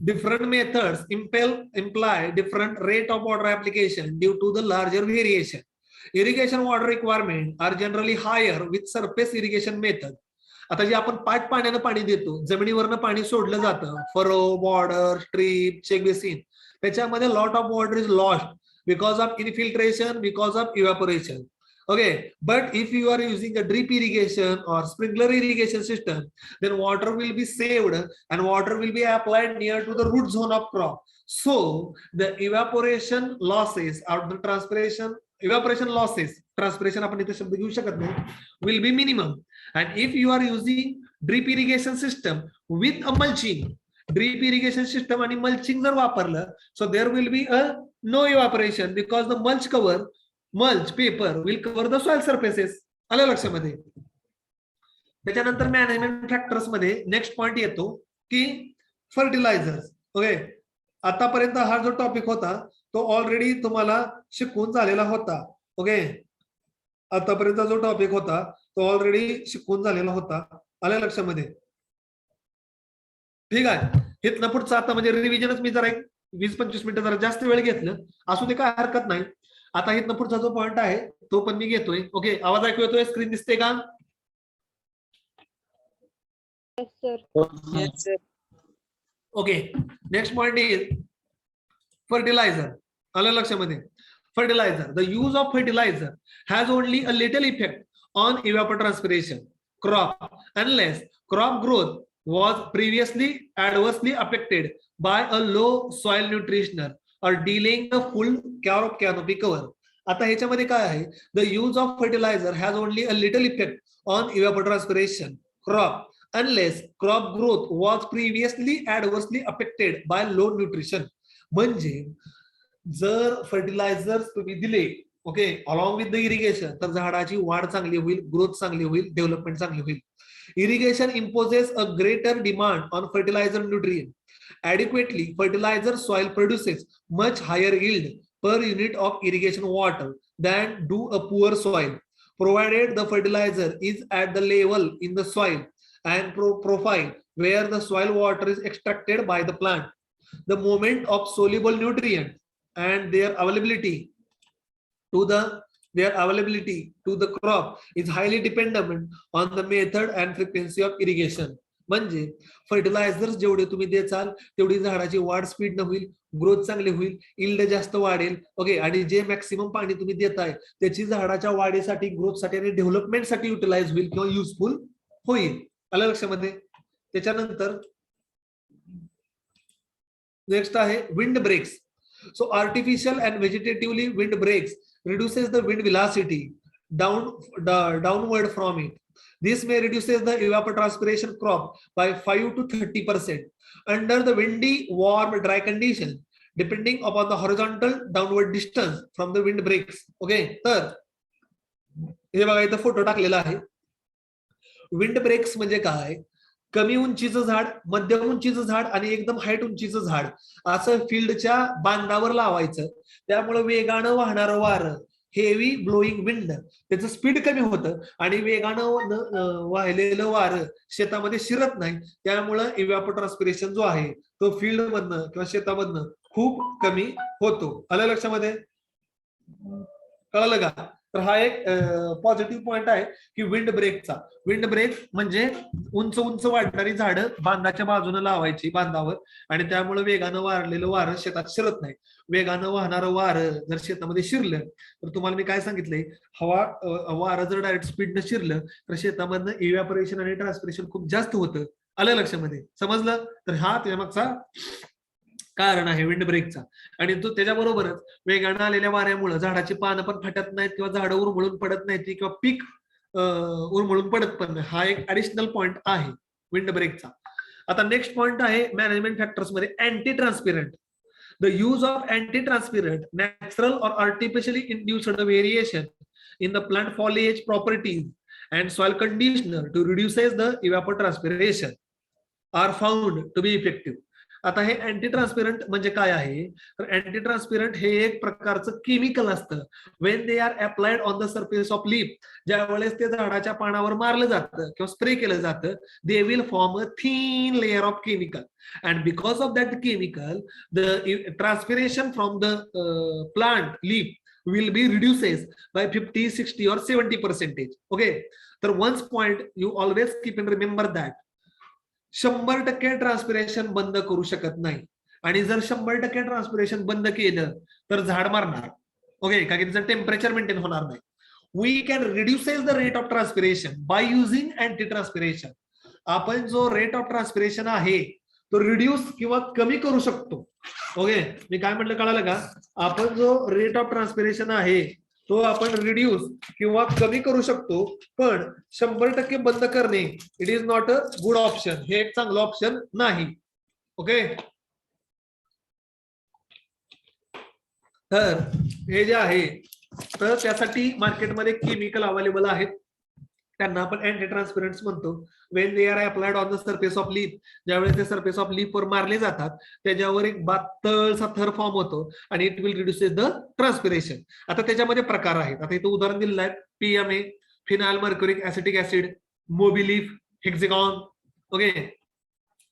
Different methods imply different rate of water application due to the larger variation. Irrigation water requirement are generally higher with surface irrigation method. आता जे आपण पाठ पाण्यानं पाणी देतो, जमिनीवरनं पाणी सोडलं जातं, furrow, border, strip, check basin, त्याच्यामध्ये lot of water is lost because of infiltration, because of evaporation. Okay, but if you are using a drip irrigation or sprinkler irrigation system, then water will be saved and water will be applied near to the root zone of crop. So the evaporation losses or the evaporation losses, transpiration आपण इथे शब्द घेऊ शकत नाही, will be minimum. And if you are using drip irrigation system with a mulching, drip irrigation system आणि mulching जर वापरलं, so there will be a no evaporation because the mulch paper will cover the soil surfaces. आलं लक्षामध्ये. त्याच्यानंतर management factors मध्ये next point येतो की fertilisers. Okay, आतापर्यंत हा जो टॉपिक होता तो ऑलरेडी तुम्हाला शिकवून झालेला होता. ओके, आतापर्यंत जो टॉपिक होता तो ऑलरेडी शिकवून झालेला होता. आलं लक्षामध्ये. ठीक आहे, इथनं पुढचं आता म्हणजे रिव्हिजनच मी जरा 20-25 मिनिटं जरा जास्त वेळ घेतलं, असू दे, काय हरकत नाही. आता इथनं पुढचा जो पॉइंट आहे तो पण मी घेतोय. ओके, आवाज ऐकू येतोय? स्क्रीन दिसते का? Okay, next point is fertilizer. आलं लक्षामध्ये. Fertilizer, the use of fertilizer has only a little effect on evapotranspiration crop unless crop growth was previously adversely affected by a low soil nutritional or delaying the full crop canopy cover. आता ह्याच्यामध्ये काय आहे? The use of fertilizer has only a little effect on evapotranspiration crop unless crop growth was previously adversely affected by low nutrition. म्हणजे जर fertiliser तुम्ही दिले, okay, along with the irrigation, तर झाडाची वाढ चांगली होईल, ग्रोथ चांगली होईल, डेव्हलपमेंट चांगली होईल. Irrigation imposes a greater demand on fertilizer nutrient. Adequately, fertilizer soil produces much higher yield per unit of irrigation water than do a poor soil, provided the fertilizer is at the level in the soil and profile where the soil water is extracted by the plant. The moment of soluble nutrient and their availability to the crop is highly dependent on the method and frequency of irrigation. म्हणजे fertilisers जेवढे तुम्ही देचाल तेवढी झाडाची वाढ speed न होईल, growth चांगली होईल, इल्ड जास्त वाढेल. ओके, आणि जे मॅक्सिमम पाणी तुम्ही देताय त्याची झाडाच्या वाढीसाठी, ग्रोथसाठी आणि डेव्हलपमेंटसाठी युटिलाइज होईल किंवा युजफुल होईल. आलं लक्षामध्ये. त्याच्यानंतर नेक्स्ट आहे wind breaks. So artificial and vegetatively wind breaks reduces the wind velocity downward from it. This may reduces the evapotranspiration crop by 5 to 30% under the windy, warm, dry condition, depending upon the horizontal downward distance from the wind breaks. Okay, तर हे बघा इथं photo टाकलेला आहे. Wind breaks म्हणजे काय? कमी उंचीचं झाड, मध्यम उंचीचं झाड आणि एकदम हाईट उंचीचं झाड असं फील्डच्या बांधावर लावायचं. त्यामुळे वेगानं वाहणारं वारं, हेवी ब्लोईंग विंड, त्याचं स्पीड कमी होतं आणि वेगानं वाहिलेलं वारं शेतामध्ये शिरत नाही. त्यामुळं इव्हॅपोट्रान्सपिरेशन जो आहे तो फील्ड मधनं किंवा शेतामधनं खूप कमी होतो. आलं लक्षामध्ये? कळलं का? तर हा एक पॉझिटिव्ह पॉइंट आहे की विंड ब्रेकचा. विंड ब्रेक म्हणजे उंच उंच वाढणारी झाडं बांधाच्या बाजूने लावायची बांधावर, आणि त्यामुळे वेगानं वारलेलं वारं शेतात शिरत नाही. वेगानं वाहणारं वारं जर शेतामध्ये शिरलं तर तुम्हाला मी काय सांगितलंय, वारं जर डायरेक्ट स्पीडनं शिरलं तर शेतामधनं इव्हॅपोरेशन आणि ट्रान्सपिरेशन खूप जास्त होतं. आलं लक्षामध्ये? समजलं? तर हा त्यामागचा कारण आहे विंड ब्रेकचा. आणि तो त्याच्याबरोबरच वेगानं आलेल्या वाऱ्यामुळे झाडाची पानं पण फाटत नाहीत किंवा झाडं उरमळून पडत नाहीत किंवा पीक उरमळून पडत पण नाही. हा एक ऍडिशनल पॉइंट आहे विंड ब्रेकचा. आता नेक्स्ट पॉइंट आहे मॅनेजमेंट फॅक्टर्स मध्ये anti transpirant. The use of anti transpirant natural और artificially induced variation in the plant foliage properties and soil conditioner to reduces the evapotranspiration are found to be effective. आता हे anti transparent म्हणजे काय आहे, तर anti transparent हे एक प्रकारचं केमिकल असतं. Wien they are applied on the surface of leaf, ज्या वेळेस ते झाडाच्या पानावर मारलं जातं किंवा स्प्रे केलं जातं, they will form a thin layer of chemical, and because of that chemical the transpiration from the plant leaf will be reduces by 50, 60 or 70%. Okay, तर once point you always keep and remember that 100% transpiration बंद करू शकत नाही, आणि जर 100% transpiration बंद केलं तर झाड मारणार. ओके, कारण त्याचं टेम्परेचर मेंटेन होणार नाही. We can reduces the rate of transpiration by using anti transpiration. आपण जो रेट ऑफ ट्रान्सपिरेशन आहे तो रिड्यूस किंवा कमी करू शकतो. ओके, मी काय म्हटलं कळालं का? आपण जो रेट ऑफ ट्रान्सपिरेशन आहे तो आपण रिड्यूस किंवा कमी करू शकतो, पण 100% बंद करणे it is not a good option. हे एक चांगलं ऑप्शन नाही. ओके, तर हे जे आहे तर त्यासाठी मार्केटमध्ये केमिकल अवेलेबल आहेत, त्यांना आपण अँटी ट्रान्सपेरंट्स म्हणतो. Wien they are applied on the surface of leaf, ज्यावेळेस ते सरफेस ऑफ लीफ वर मारले जातात त्याच्यावर एक पातळसा थर फॉर्म होतो आणि it will reduces the transpiration. आता त्याच्यामध्ये प्रकार आहेत. आता इथं उदाहरण दिलेलं आहे PMA, phenyl mercuric acetic acid, mobileaf, hexagon. Okay,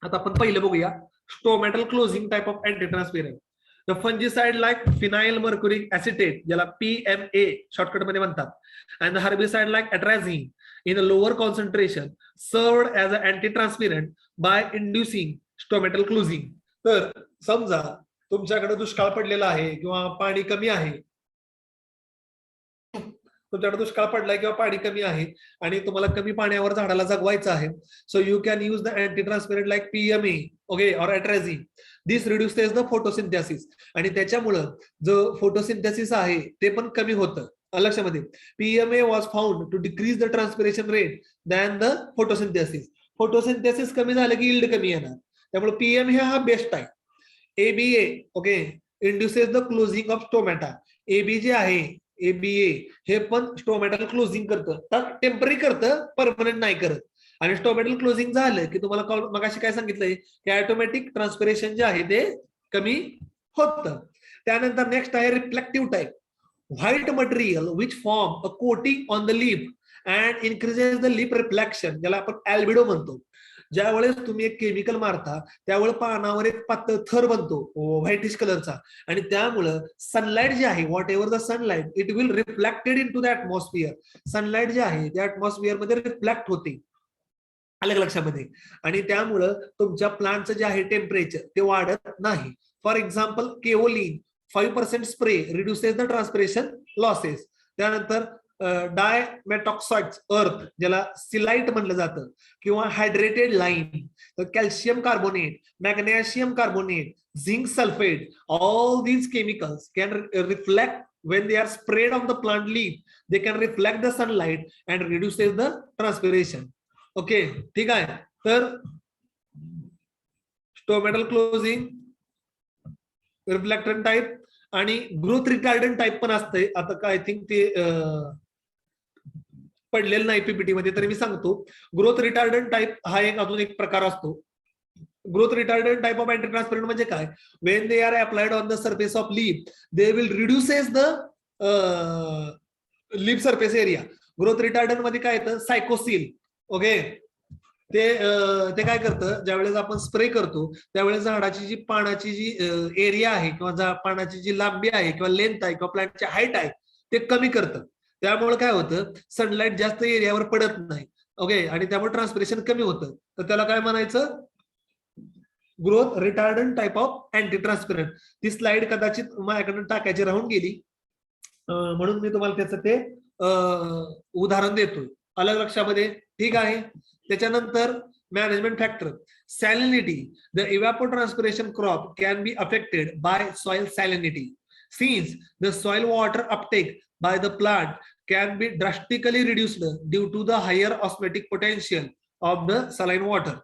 आता आपण पहिलं बघूया stomatal closing type of anti transparent. The fungicide like phenyl mercuric acetate, ज्याला PMA शॉर्टकट मध्ये म्हणतात, and the herbicide like atrazine in a lower concentration served as an anti-transpirant by inducing stomatal closing. तर समजा तुमच्याकडे दुष्काळ पडलेला आहे किंवा पाणी कमी आहे, तुमच्याकडे दुष्काळ पडलाय किंवा पाणी कमी आहे आणि तुम्हाला कमी पाण्यावर झाडाला जगवायचं आहे, so you can use the anti transparent like PMA, okay, or atrazine. This reduces the photosynthesis, आणि त्याच्यामुळं जो फोटोसिंथेसिस आहे ते पण कमी होतं. लक्षामध्ये, PMA was found to decrease the transpiration rate than the photosynthesis. Photosynthesis कमी झालं की यील्ड कमी येणार, त्यामुळे PMA हा बेस्ट आहे. ABA, okay, induces the closing of stomata. AB जे आहे ABA हे पण स्टोमॅटल क्लोजिंग करतं, तर टेम्पररी करतं, परमनंट नाही करत. आणि स्टोमॅटल क्लोजिंग झालं की तुम्हाला मगाशी काय सांगितलंय की ऑटोमॅटिक ट्रान्सपिरेशन जे आहे ते कमी होतं. त्यानंतर नेक्स्ट आहे reflective type. White material which form a coating on the leaf and increases the leaf reflection, ज्याला आपण अल्बिडो म्हणतो. ज्या वेळेस तुम्ही एक केमिकल मारता त्यावेळेस पानावर एक पातळ थर बनतो व्हाईटिश कलरचा, आणि त्यामुळं सनलाइट जे आहे, whatever the sunlight, it will reflected into the atmosphere. Sunlight जे आहे त्या ऍटमॉस्फिअर मध्ये रिफ्लेक्ट होते, अलग लक्षामध्ये, आणि त्यामुळं तुमच्या प्लांटचं जे आहे टेम्परेचर ते वाढत नाही. For example kaolin 5% spray reduces the transpiration losses. त्यानंतर डायमेटॉक्साइड अर्थ, ज्याला सिलाइट म्हणलं जातं, किंवा hydrated lime, calcium carbonate, magnesium carbonate, zinc sulphate, all these chemicals can reflect when they are sprayed on the plant leaf. They can reflect the sunlight and reduces the transpiration. Okay, ठीक आहे. तर stomatal closing, रिफ्लेक्टंट type आणि growth retardant type पण असते. आता I think ते पडलेलं नाही PPT मध्ये, तरी मी सांगतो. ग्रोथ रिटार्डंट टाइप हा एक अजून एक प्रकार असतो. Growth retardant type of anti transparent म्हणजे काय? When they are applied on the surface of leaf they will reduces the leaf surface area. Growth retardant मध्ये काय येतं? सायकोसिल. ओके, ते काय करतं, ज्यावेळेस आपण स्प्रे करतो त्यावेळेस झाडाची जी पानाची जी एरिया आहे किंवा पानाची जी लांबी आहे किंवा लेंथ आहे किंवा प्लांटची हाईट आहे ते कमी करतं. त्यामुळे काय होतं, सनलाइट जास्त एरियावर पडत नाही. ओके, आणि त्यामुळे ट्रान्सपिरेशन कमी होतं. तर त्याला काय म्हणायचं? Growth retardant type of anti transparent. ती स्लाइड कदाचित माझ्याकडून टाकायची राहून गेली, म्हणून मी तुम्हाला त्याचं ते उदाहरण देतोय, अलग लक्षामध्ये. ठीक आहे. त्याच्यानंतर management factor, salinity. The evapotranspiration crop can be affected by soil salinity. Since the soil water uptake by the plant can be drastically reduced due to the higher osmotic potential of the saline water.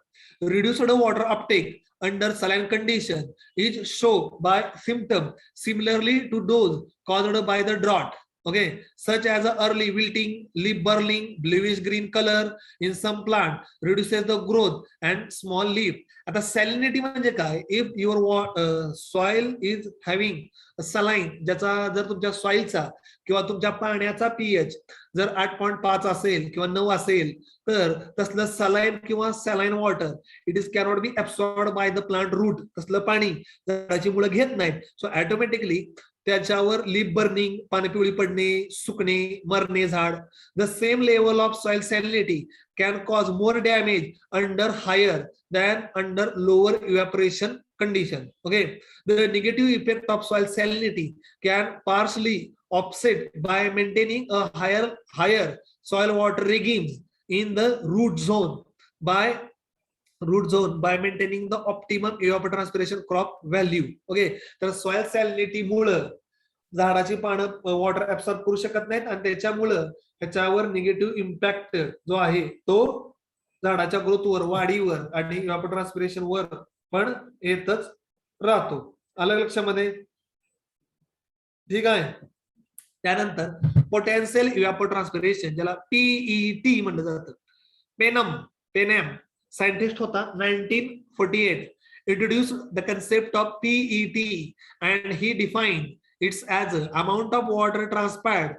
Reduced water uptake under saline condition is shown by symptoms similarly to those caused by the drought. okay, such as a early wilting, leaf burling, bluish green color in some plant reduces the growth and small leaf. आता salinity म्हणजे काय? If your soil is having a saline, ज्याचा जर तुमच्या सॉइलचा किंवा तुमच्या पाण्याचा pH जर 8.5 असेल किंवा 9 असेल तर तसलं सलाइन किंवा saline water it is cannot be absorbed by the plant root. तसलं पाणी झाडाची मुळं घेत नाहीत. सो ऑटोमॅटिकली त्याच्यावर लीफ बर्निंग, पाने पिवळी पडणे, सुकणे, मरणे झाड. The same level of soil salinity can cause more damage under higher than under lower evaporation condition. Okay, the negative effect of soil salinity can partially offset by maintaining a higher soil water regimes in the root zone by maintaining the optimum evapotranspiration crop value. Okay, तर soil salinity मुळे झाडाची पानं water absorb करू शकत नाहीत आणि त्याच्यामुळे त्याच्यावर निगेटिव्ह इम्पॅक्ट जो आहे तो झाडाच्या ग्रोथवर, वाढीवर आणि इव्हॅपोट्रान्सपिरेशन वर पण येतच राहतो. आलं लक्षामध्ये? ठीक आहे. त्यानंतर पोटेन्शियल इव्हॅपोट्रान्सपिरेशन ज्याला पीईटी म्हणलं जातं. पेनम सायंटिस्ट होता 1948 introduced the concept of PET and he defined it as an amount of water transpired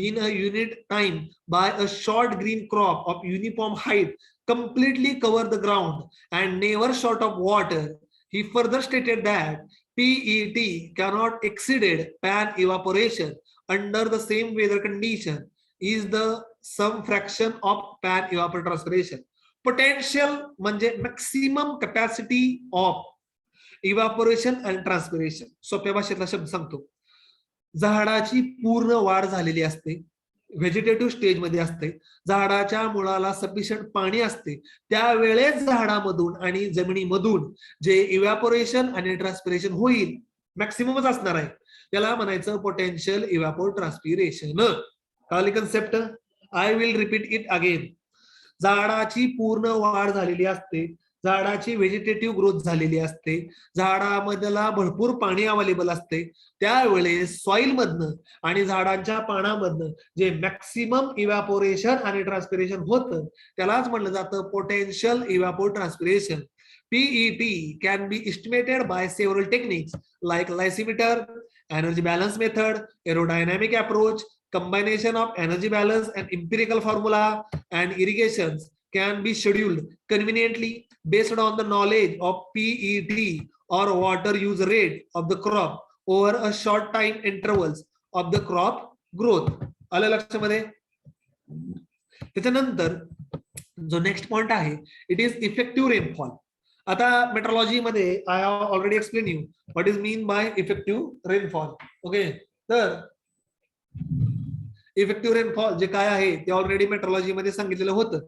in a unit time by a short green crop of uniform height completely cover the ground and never short of water. He further stated that PET cannot exceed pan evaporation under the same weather condition is the some fraction of pan evapotranspiration. Potential म्हणजे maximum capacity of evaporation and transpiration. सोप्या भाषेतला शब्द सांगतो. झाडाची पूर्ण वाढ झालेली असते, व्हेजिटेटिव्ह स्टेज मध्ये असते, झाडाच्या मुळाला सफिशियंट पाणी असते, त्यावेळेस झाडामधून आणि जमिनीमधून जे इव्हॅपोरेशन आणि ट्रान्सपिरेशन होईल मॅक्सिममच असणार आहे, त्याला म्हणायचं पोटेन्शियल इव्हॅपोट्रान्सपिरेशन. कळली concept? I will repeat it again. झाडाची पूर्ण वाढ झालेली असते, झाडाची व्हेजिटेटिव्ह ग्रोथ झालेली असते, झाडामधला भरपूर पाणी अवेलेबल असते, त्यावेळेस सॉइल मधनं आणि झाडांच्या पानामधनं जे मॅक्सिमम इव्हॅपोरेशन आणि ट्रान्सपिरेशन होतं त्यालाच म्हणलं जातं potential इव्हॅपोट्रान्सपिरेशन. PET can be estimated by several techniques like lysimeter, energy balance method, aerodynamic approach, combination of energy balance and empirical formula, and irrigations can be scheduled conveniently based on the knowledge of PET or water use rate of the crop over a short time intervals of the crop growth. आलं लक्षामध्ये? त्याच्यानंतर जो next point आहे it is effective rainfall. आता metrology मध्ये I have already explain you what is mean bye effective rainfall. Okay, तर effective rainfall जे काय आहे ते ऑलरेडी मेट्रोलॉजी मध्ये सांगितलेलं होतं.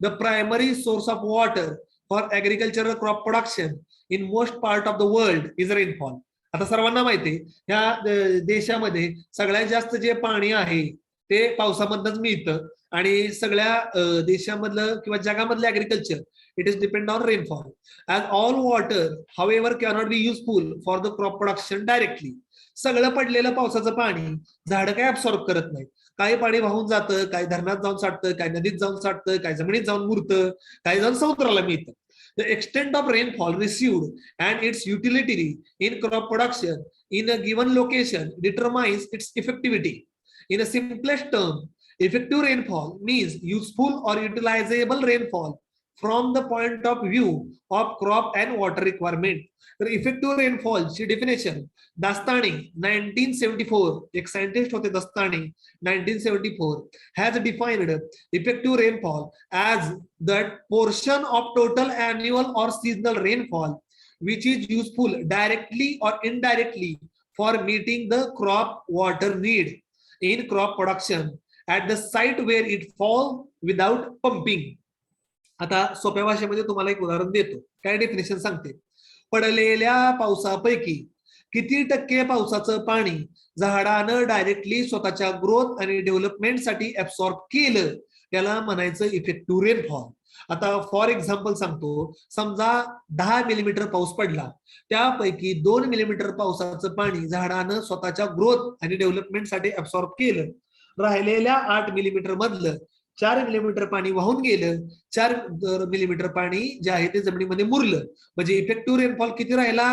The primary source of water for agricultural crop production in most part of the world is rainfall. आता सर्वांना माहिती आहे या देशामध्ये सगळ्यात जास्त जे पाणी आहे ते पावसामधनच मिळतं आणि सगळ्या देशामधलं किंवा जगामधलं agriculture it is depend on rainfall. As all water however cannot be useful for the crop production directly. सगळं पडलेलं पावसाचं पाणी झाड काय ऍब्सॉर्ब करत नाही. काही पाणी वाहून जातं, काही धरणात जाऊन साठतं, काही नदीत जाऊन साठतं, काही जमिनीत जाऊन मुरतं, काही जाऊन समुद्राला मिळतं. The extent of rainfall received and its utility in crop production in a given location determines its effectivity. In a simplest term, effective rainfall means useful or utilizable rainfall from the point of view of crop and water requirement. तर effective rainfall ची definition दास्तानी 1974 एक scientist होते दास्तानी 1974 has defined effective rainfall as that portion of total annual or seasonal rainfall which is useful directly or indirectly for meeting the crop water need in crop production at the site where it falls without pumping. आता सोप्या भाषेमध्ये तुम्हाला एक उदाहरण देतो. काय definition सांगते. पडलेल्या पावसापैकी किती टक्के पावसाचं पाणी झाडानं डायरेक्टली स्वतःच्या ग्रोथ आणि डेव्हलपमेंटसाठी ऍब्सॉर्ब केलं त्याला म्हणायचं इफेक्टिव्ह रेनफॉल. आता फॉर एक्झाम्पल सांगतो, समजा 10 मिलीमीटर पाऊस पडला, त्यापैकी 2 मिलीमीटर पावसाचं पाणी झाडानं स्वतःच्या ग्रोथ आणि डेव्हलपमेंटसाठी ऍब्सॉर्ब केलं. राहिलेल्या 8 मिलीमीटर मधलं 4 मिलीमीटर पाणी वाहून गेलं. 4 मिलीमीटर पाणी जे आहे ते जमिनीमध्ये मुरलं. म्हणजे इफेक्टिव्ह रेनफॉल किती राहिला?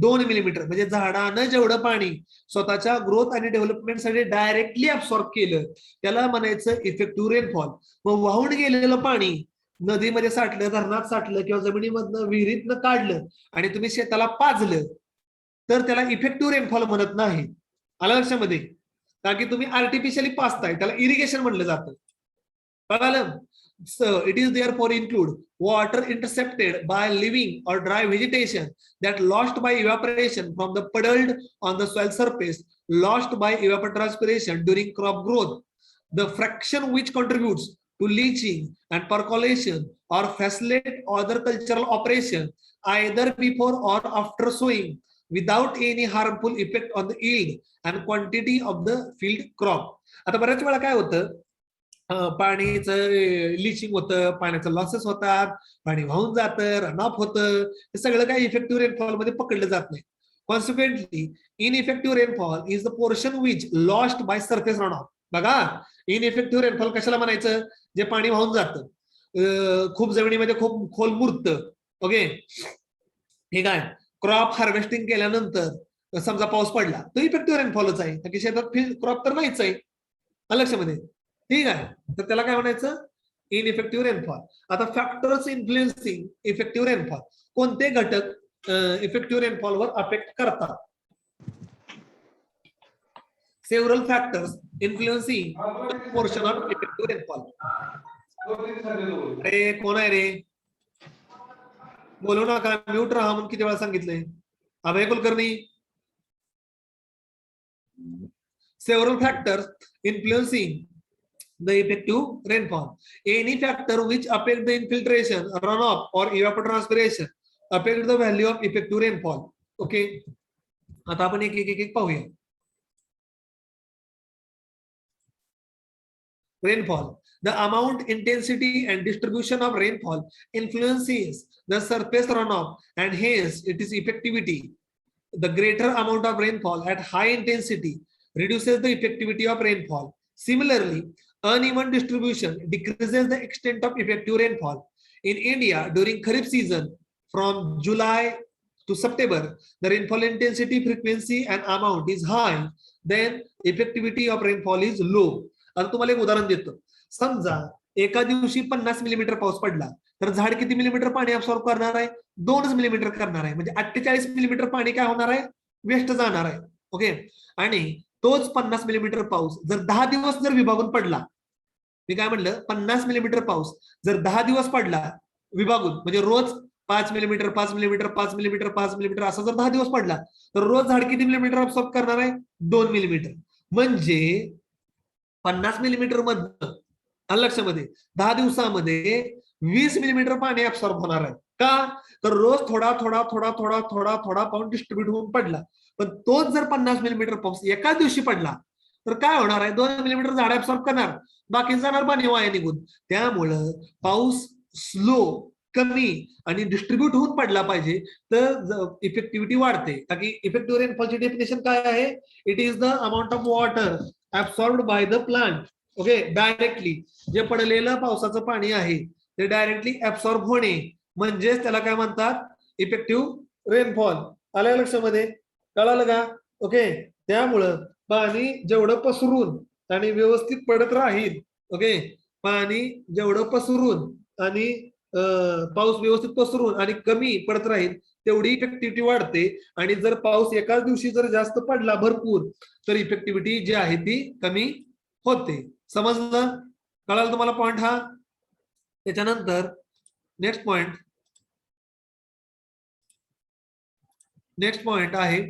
2 मिलीमीटर. म्हणजे झाडानं जेवढं पाणी स्वतःच्या ग्रोथ आणि डेव्हलपमेंटसाठी डायरेक्टली ऍब्सॉर्ब केलं त्याला म्हणायचं इफेक्टिव्ह रेनफॉल. मग वाहून गेलेलं पाणी नदीमध्ये साठलं, धरणात साठलं किंवा जमिनीमधनं विहिरीतनं काढलं आणि तुम्ही शेताला पाजलं तर त्याला इफेक्टिव्ह रेनफॉल म्हणत नाही. आलं लक्षामध्ये? कारण की तुम्ही आर्टिफिशियली पाजताय, त्याला इरिगेशन म्हणलं जातं. कळालं? So it is therefore include water intercepted by living or dry vegetation that lost by evaporation from the puddled on the soil surface, lost by evapotranspiration during crop growth. The fraction which contributes to leaching and percolation or facilitate other cultural operation either before or after sowing without any harmful effect on the yield and quantity of the field crop. आता बऱ्याच वेळा काय होतं, पाणीचं leaching होतं, पाण्याचं losses होतात, पाणी वाहून जातं, रन ऑफ होतं, हे सगळं काही इफेक्टिव्ह रेनफॉल मध्ये पकडलं जात नाही. Consequently ineffective rainfall is the portion which lost by surface run off. बघा, इनइफेक्टिव्ह रेनफॉल कशाला म्हणायचं? जे पाणी वाहून जातं, खूप जमिनीमध्ये खूप खोल मुरतं. ओके, ठीक आहे. क्रॉप हार्वेस्टिंग केल्यानंतर समजा पाऊस पडला, तो इफेक्टिव्ह रेनफॉलच आहे, की शेतात क्रॉप तर नाहीच आहे. लक्षामध्ये? ठीक आहे. तर त्याला काय म्हणायचं? इनइफेक्टिव्ह रेनफॉल. आता फॅक्टर्स इन्फ्लुएन्सिंग इफेक्टिव्ह रेनफॉल. कोणते घटक इफेक्टिव्ह रेनफॉलवर अफेक्ट करतात? Several factors influencing portion of effective rainfall. अरे कोण आहे रे? बोलू नका, म्यूट राहा म्हणून किती वेळा सांगितलंय? अभय Kulkarni. Several factors influencing the effective rainfall. Any factor which affect the infiltration, runoff, or evapotranspiration affect the value of effective rainfall. Okay. आता आपण एक एक एक पाहूया. Rainfall. The amount, intensity, and distribution of rainfall influences the surface runoff and hence its effectivity. The greater amount of rainfall at high intensity reduces the effectivity of rainfall. Similarly, uneven distribution decreases the extent of effective rainfall. In India, during Kharif season, from July to September, the rainfall intensity, frequency, and amount is high. Then effectivity of rainfall is low. आता तुम्हाला एक उदाहरण देतो. समजा एका दिवशी 50 millimetre पाऊस पडला तर झाड किती मिलीमीटर पाणी अब्सॉर्ब करणार आहे? 2 मिलीमीटर करणार आहे. म्हणजे 48 मिलीमीटर पाणी काय होणार आहे? वेस्ट जाणार आहे. ओके. आणि तोच 50 मिलीमीटर पाऊस जर 10 दिवस जर विभागून पडला, मी काय म्हणलं, 50 मिलीमीटर पाऊस जर 10 दिवस पडला विभागून, म्हणजे रोज 5 मिलीमीटर 5 मिलीमीटर 5 मिलीमीटर 5 मिलीमीटर असा जर 10 दिवस पडला तर रोज झाड किती मिलीमीटर अब्सॉर्ब करणार आहे? 2 मिलीमीटर. म्हणजे 50 मिलीमीटर मधनं लक्षामध्ये 10 दिवसामध्ये 20 मिलीमीटर पाणी अब्सॉर्ब होणार आहे. का? तर रोज थोडा थोडा थोडा थोडा थोडा थोडा पाऊस डिस्ट्रीब्यूट होऊन पडला. पण तोच जर 50 मिलीमीटर पाऊस एका दिवशी पडला तर काय होणार आहे? 2 मिलीमीटर झाड अब्सॉर्ब करणार, बाकी जाणार पाणी वाया निघून. त्यामुळं पाऊस स्लो, कमी आणि डिस्ट्रीब्यूट होऊन पडला पाहिजे तर इफेक्टिव्हिटी वाढते. की इफेक्टिव्ह रेनफॉलची डेफिनेशन काय आहे? It is the amount of water absorbed by the plant. Okay, directly जे पडलेलं पावसाचं पाणी आहे ते डायरेक्टली ऍब्सॉर्ब होणे म्हणजेच त्याला काय म्हणतात? Effective rainfall. आलं लक्षामध्ये? कळालं का? ओके. त्यामुळं पाणी जेवढं पसरून आणि व्यवस्थित पडत राहील, ओके, पाणी जेवढं पसरून आणि पाऊस व्यवस्थित पसरून आणि कमी पडत राहील तेवढी इफेक्टिव्हिटी वाढते. आणि जर पाऊस एकाच दिवशी जर जास्त पडला भरपूर तर इफेक्टिव्हिटी जी आहे ती कमी होते. समजलं? कळालं तुम्हाला पॉइंट हा? त्याच्यानंतर नेक्स्ट पॉइंट आहे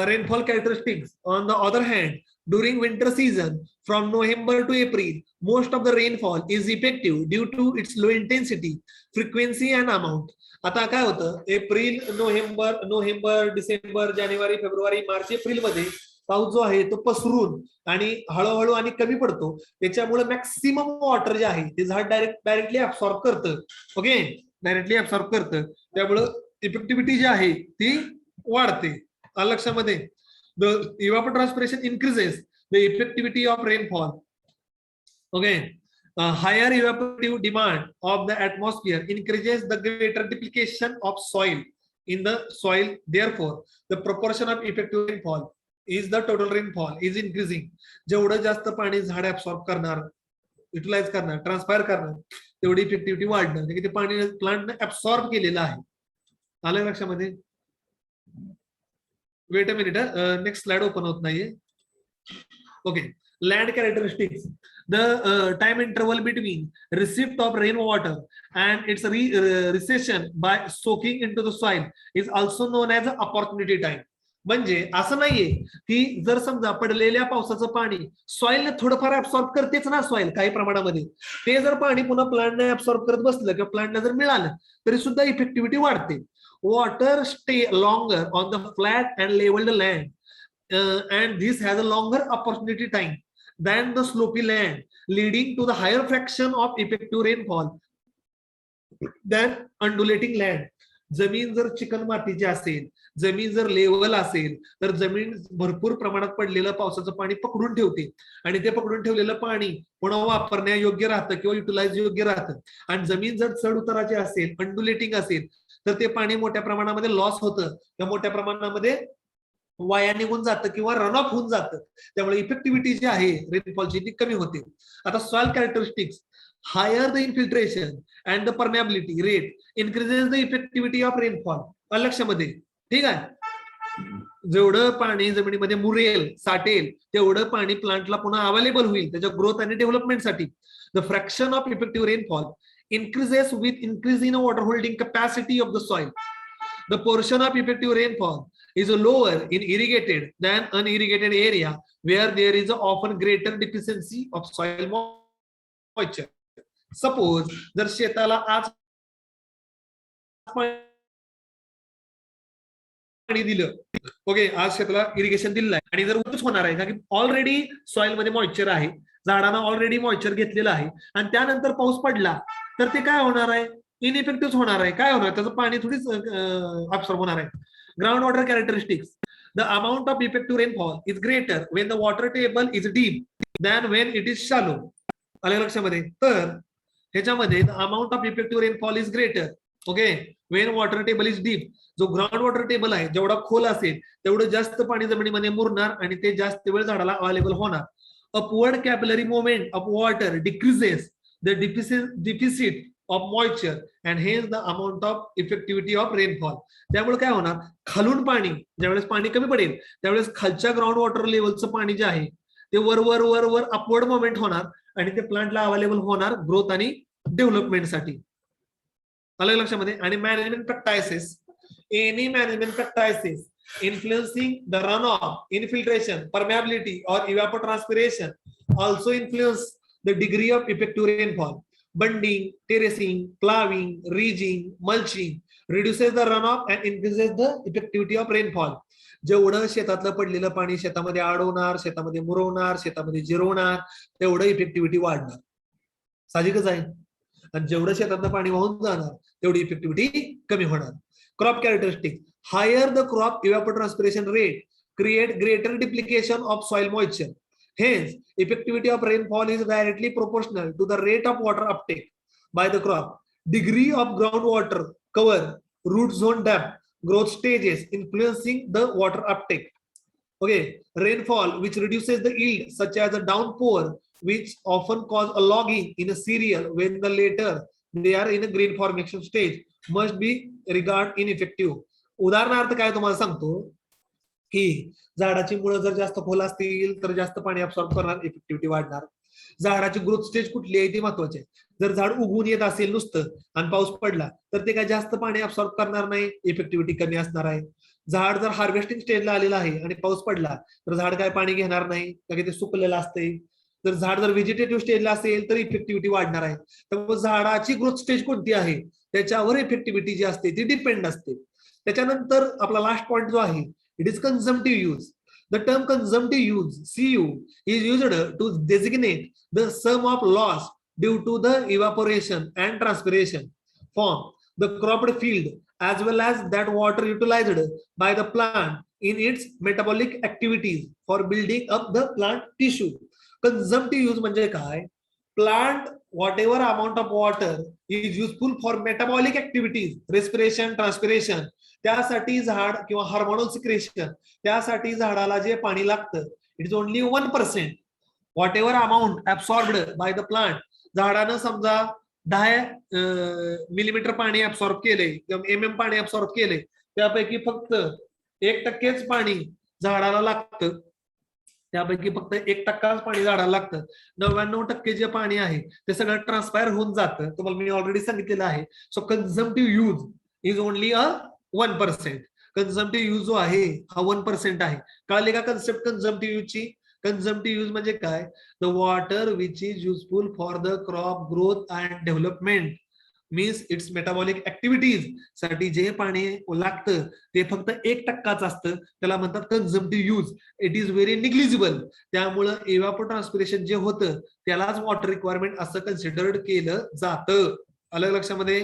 rainfall characteristics. On the other hand, during winter season from November to April, most of the rainfall is effective due to its low intensity, frequency and amount. आता काय होतं? एप्रिल, नोव्हेंबर, डिसेंबर, जानेवारी, February, March, April मध्ये पाऊस जो आहे तो पसरून आणि हळूहळू आणि कमी पडतो, त्याच्यामुळे मॅक्सिमम वॉटर जे आहे ते झाड डायरेक्टली ऍब्सॉर्ब करतं. ओके, डायरेक्टली ऍब्सॉर्ब करतं, त्यामुळं इफेक्टिव्हिटी जी आहे ती वाढते. लक्षामध्ये, the evapotranspiration increases the effectivity of rainfall. Okay, higher evaporative demand of the atmosphere increases the greater duplication of soil in the soil. Therefore, the proportion of effective rainfall is the total rainfall is increasing. जेवढं जास्त पाणी झाड absorb करणार, utilise करणार, ट्रान्सफायर करणार, तेवढी इफेक्टिव्हिटी वाढणार. म्हणजे ते पाणी प्लांटने ऍब्सॉर्ब केलेलं आहे. आलं लक्षामध्ये? Weight a minute, next slide open होत नाहीये. Okay, land characteristics. The time interval between receipt of rainwater and its recession by soaking into the soil is also known as opportunity time. म्हणजे असं नाहीये की जर समजा पडलेल्या पावसाचं पाणी सॉइलने थोडंफार ऍब्सॉर्ब करतेच ना, सॉइल काही प्रमाणामध्ये, ते जर पाणी पुन्हा प्लांटने ऍब्सॉर्ब करत बसलं किंवा प्लांटला जर मिळालं तरी सुद्धा इफेक्टिव्हिटी वाढते. Water stay longer on the flat and levelled land and this has a longer opportunity time than the slopy land, leading to the higher fraction of effective rainfall than undulating land. जमीन जर chicken मातीची असेल, जमीन जर level असेल, तर जमीन भरपूर प्रमाणात पडलेलं पावसाचं पाणी पकडून ठेवते आणि ते पकडून ठेवलेलं पाणी पुन्हा वापरण्यायोग्य राहतं किंवा युटिलाइज योग्य राहतं. आणि जमीन जर चढ उताराची असेल, अंडुलेटिंग असेल, तर ते पाणी मोठ्या प्रमाणामध्ये लॉस होतं किंवा मोठ्या प्रमाणामध्ये वाया निघून जातं किंवा रन ऑफ होऊन जातं. त्यामुळे इफेक्टिव्हिटी जी आहे रेनफॉलची ती कमी होते. आता soil characteristics, higher the infiltration and the permeability rate increases the effectivity of rainfall. लक्षामध्ये, ठीक आहे, जेवढं पाणी जमिनीमध्ये मुरेल, साठेल, तेवढं पाणी प्लांटला पुन्हा अवेलेबल होईल त्याच्या ग्रोथ आणि डेव्हलपमेंटसाठी. The fraction of effective rainfall increases with increase in water holding capacity of the soil. The portion of effective rainfall is lower in irrigated than unirrigated area where there is often greater deficiency of soil moisture. Suppose जर शेताला आज पाणी दिलं, okay, आज शेताला irrigation दिलं आहे आणि जर उतच होणार आहे कारण की ऑलरेडी सॉइल मध्ये मॉइश्चर आहे, झाडांना ऑलरेडी मॉइश्चर घेतलेलं आहे आणि त्यानंतर पाऊस पडला तर ते काय होणार आहे, इनइफेक्टिव्ह होणार आहे. काय होणार, त्याचं पाणी थोडीच ऍब्सॉर्ब होणार आहे. Ground water characteristics, the amount of effective rainfall is greater Wien the water table is deep than Wien it is shallow. आलं लक्षामध्ये? तर ह्याच्यामध्ये the amount of effective rainfall is greater, okay, Wien water table is deep. जो ground water table आहे जेवढा खोल असेल तेवढं जास्त पाणी जमिनीमध्ये मुरणार आणि ते जास्त वेळ झाडाला अवेलेबल होणार. Upward capillary movement of water decreases the deficit of moisture and hence the amount of effectivity of rainfall. त्यामुळे काय होणार, खालून पाणी ज्यावेळेस पाणी कमी पडेल त्यावेळेस खालच्या ग्राउंड वॉटर लेवलचं पाणी जे आहे ते वर वर वर वर अपवर्ड मुवमेंट होणार आणि ते प्लांटला अवेलेबल होणार ग्रोथ आणि डेव्हलपमेंटसाठी. आलं लक्षामध्ये? आणि management practices, any management practices influencing the runoff, infiltration, permeability or evapotranspiration also influence the degree of effective rainfall. Bunding, terracing, plowing, ridging, mulching reduces the runoff and increases the effectivity of rainfall. जेवढं शेतातलं पडलेलं पाणी शेतामध्ये अडवणार, शेतामध्ये मुरवणार, शेतामध्ये जिरवणार, तेवढं इफेक्टिव्हिटी वाढणार. साहजिकच आहे. आणि जेवढं शेतातलं पाणी वाहून जाणार तेवढी इफेक्टिव्हिटी कमी होणार. Crop characteristics, higher the crop evapotranspiration rate create greater duplication of soil moisture. Hence, effectivity of rainfall is directly proportional to the rate of water uptake by the crop. Degree of groundwater cover, root zone depth, growth stages influencing the water uptake. Okay, rainfall which reduces the yield such as a downpour which often cause a logging in a cereal when the later they are in a grain formation stage must be regarded ineffective. उदाहरणार्थ काय तुम्हाला सांगतो की झाडाची मुळं जर जास्त खोल असतील तर जास्त पाणी ऍब्सॉर्ब करणार, इफेक्टिव्हिटी वाढणार. झाडाची ग्रोथ स्टेज कुठली आहे ती महत्वाची आहे. जर झाड उगवून येत असेल नुसतं आणि पाऊस पडला तर ते काय जास्त पाणी ऍब्सॉर्ब करणार नाही, इफेक्टिव्हिटी कमी असणार आहे. झाड जर हार्वेस्टिंग स्टेजला आलेलं आहे आणि पाऊस पडला तर झाड काय पाणी घेणार नाही, कारण ते सुकलेलं असते. जर झाड जर व्हेजिटेटिव्ह स्टेजला असेल तर इफेक्टिव्हिटी वाढणार आहे. त्यामुळे झाडाची ग्रोथ स्टेज कोणती आहे त्याच्यावर इफेक्टिव्हिटी जी असते ती डिपेंड असते. त्याच्यानंतर आपला लास्ट पॉइंट जो आहे it is consumptive use. The term consumptive use, CU, is used to designate the sum of loss due to the evaporation and transpiration from the cropped field, as well as that water utilized by the plant in its metabolic activities for building up the plant tissue. Consumptive use म्हणजे काय? Plant whatever amount of water is useful for metabolic activities, respiration, transpiration, त्यासाठी झाड किंवा hormonal secretion, त्यासाठी झाडाला जे पाणी लागतं, it is only 1%. Whatever amount absorbed by the plant, झाडानं समजा 10 मिलीमीटर पाणी ऍब्सॉर्ब केले किंवा MM पाणी ऍब्सॉर्ब केले, त्यापैकी फक्त 1%च पाणी झाडाला लागतं, त्यापैकी फक्त 1% पाणी झाडाला लागतं. 99% जे पाणी आहे ते सगळं ट्रान्सपायर होऊन जातं. तुम्हाला मी ऑलरेडी सांगितलेलं आहे. So consumptive use is only a 1%. Consumptive use जो आहे हा 1% आहे. कळले का कन्सेप्ट कन्झम्प्टिव्ह यूजची? कन्झम्प्टिव्ह यूज म्हणजे काय? The water which is useful for the crop growth and development means it's metabolic activities साठी जे पाणी लागतं ते फक्त 1%च असतं, त्याला म्हणतात consumptive use. It is very negligible. त्यामुळं इव्हॅपोट्रान्सपिरेशन जे होतं त्यालाच वॉटर रिक्वायरमेंट असं कन्सिडर्ड केलं जातं. अलग लक्षामध्ये.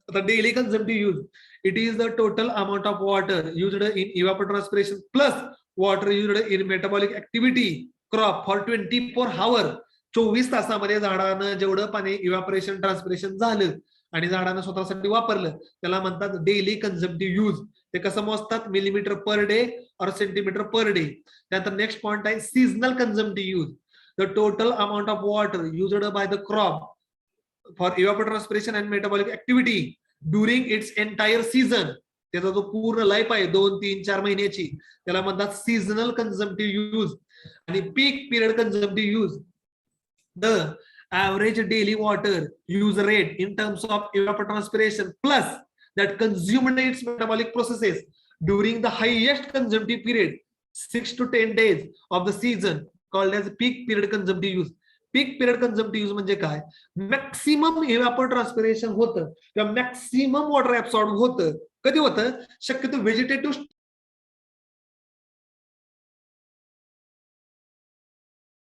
आता daily consumptive use, it is the total amount of water used in evapotranspiration plus water used in metabolic activity crop for 24 hours. 24 तासामध्ये झाडानं जेवढं पाणी इव्हॅपोरेशन ट्रान्सपिरेशन झालं आणि झाडानं स्वतःसाठी वापरलं त्याला म्हणतात डेली कन्झम्प्टिव्ह यूज. ते कसं मोजतात? मिलीमीटर पर डे और सेंटीमीटर पर डे. त्यानंतर नेक्स्ट पॉइंट आहे seasonal consumptive use. The total amount of water used by the crop for evapotranspiration and metabolic activity during its entire season. त्याचा जो पूर्ण life आहे 2, 3, 4 महिन्याची त्याला म्हणतात सीझनल कन्झम्प्टिव्ह यूज. आणि peak period consumptive use, the average daily water use rate in terms of evapotranspiration plus that consumed in its metabolic processes during the highest consumptive period 6 to 10 days of the season called as peak period consumptive use. Peak period consumptive use म्हणजे काय? Maximum इव्हॅपोट्रान्सपिरेशन होतं किंवा maximum water absorb होतं. कधी होतं? शक्यतो vegetative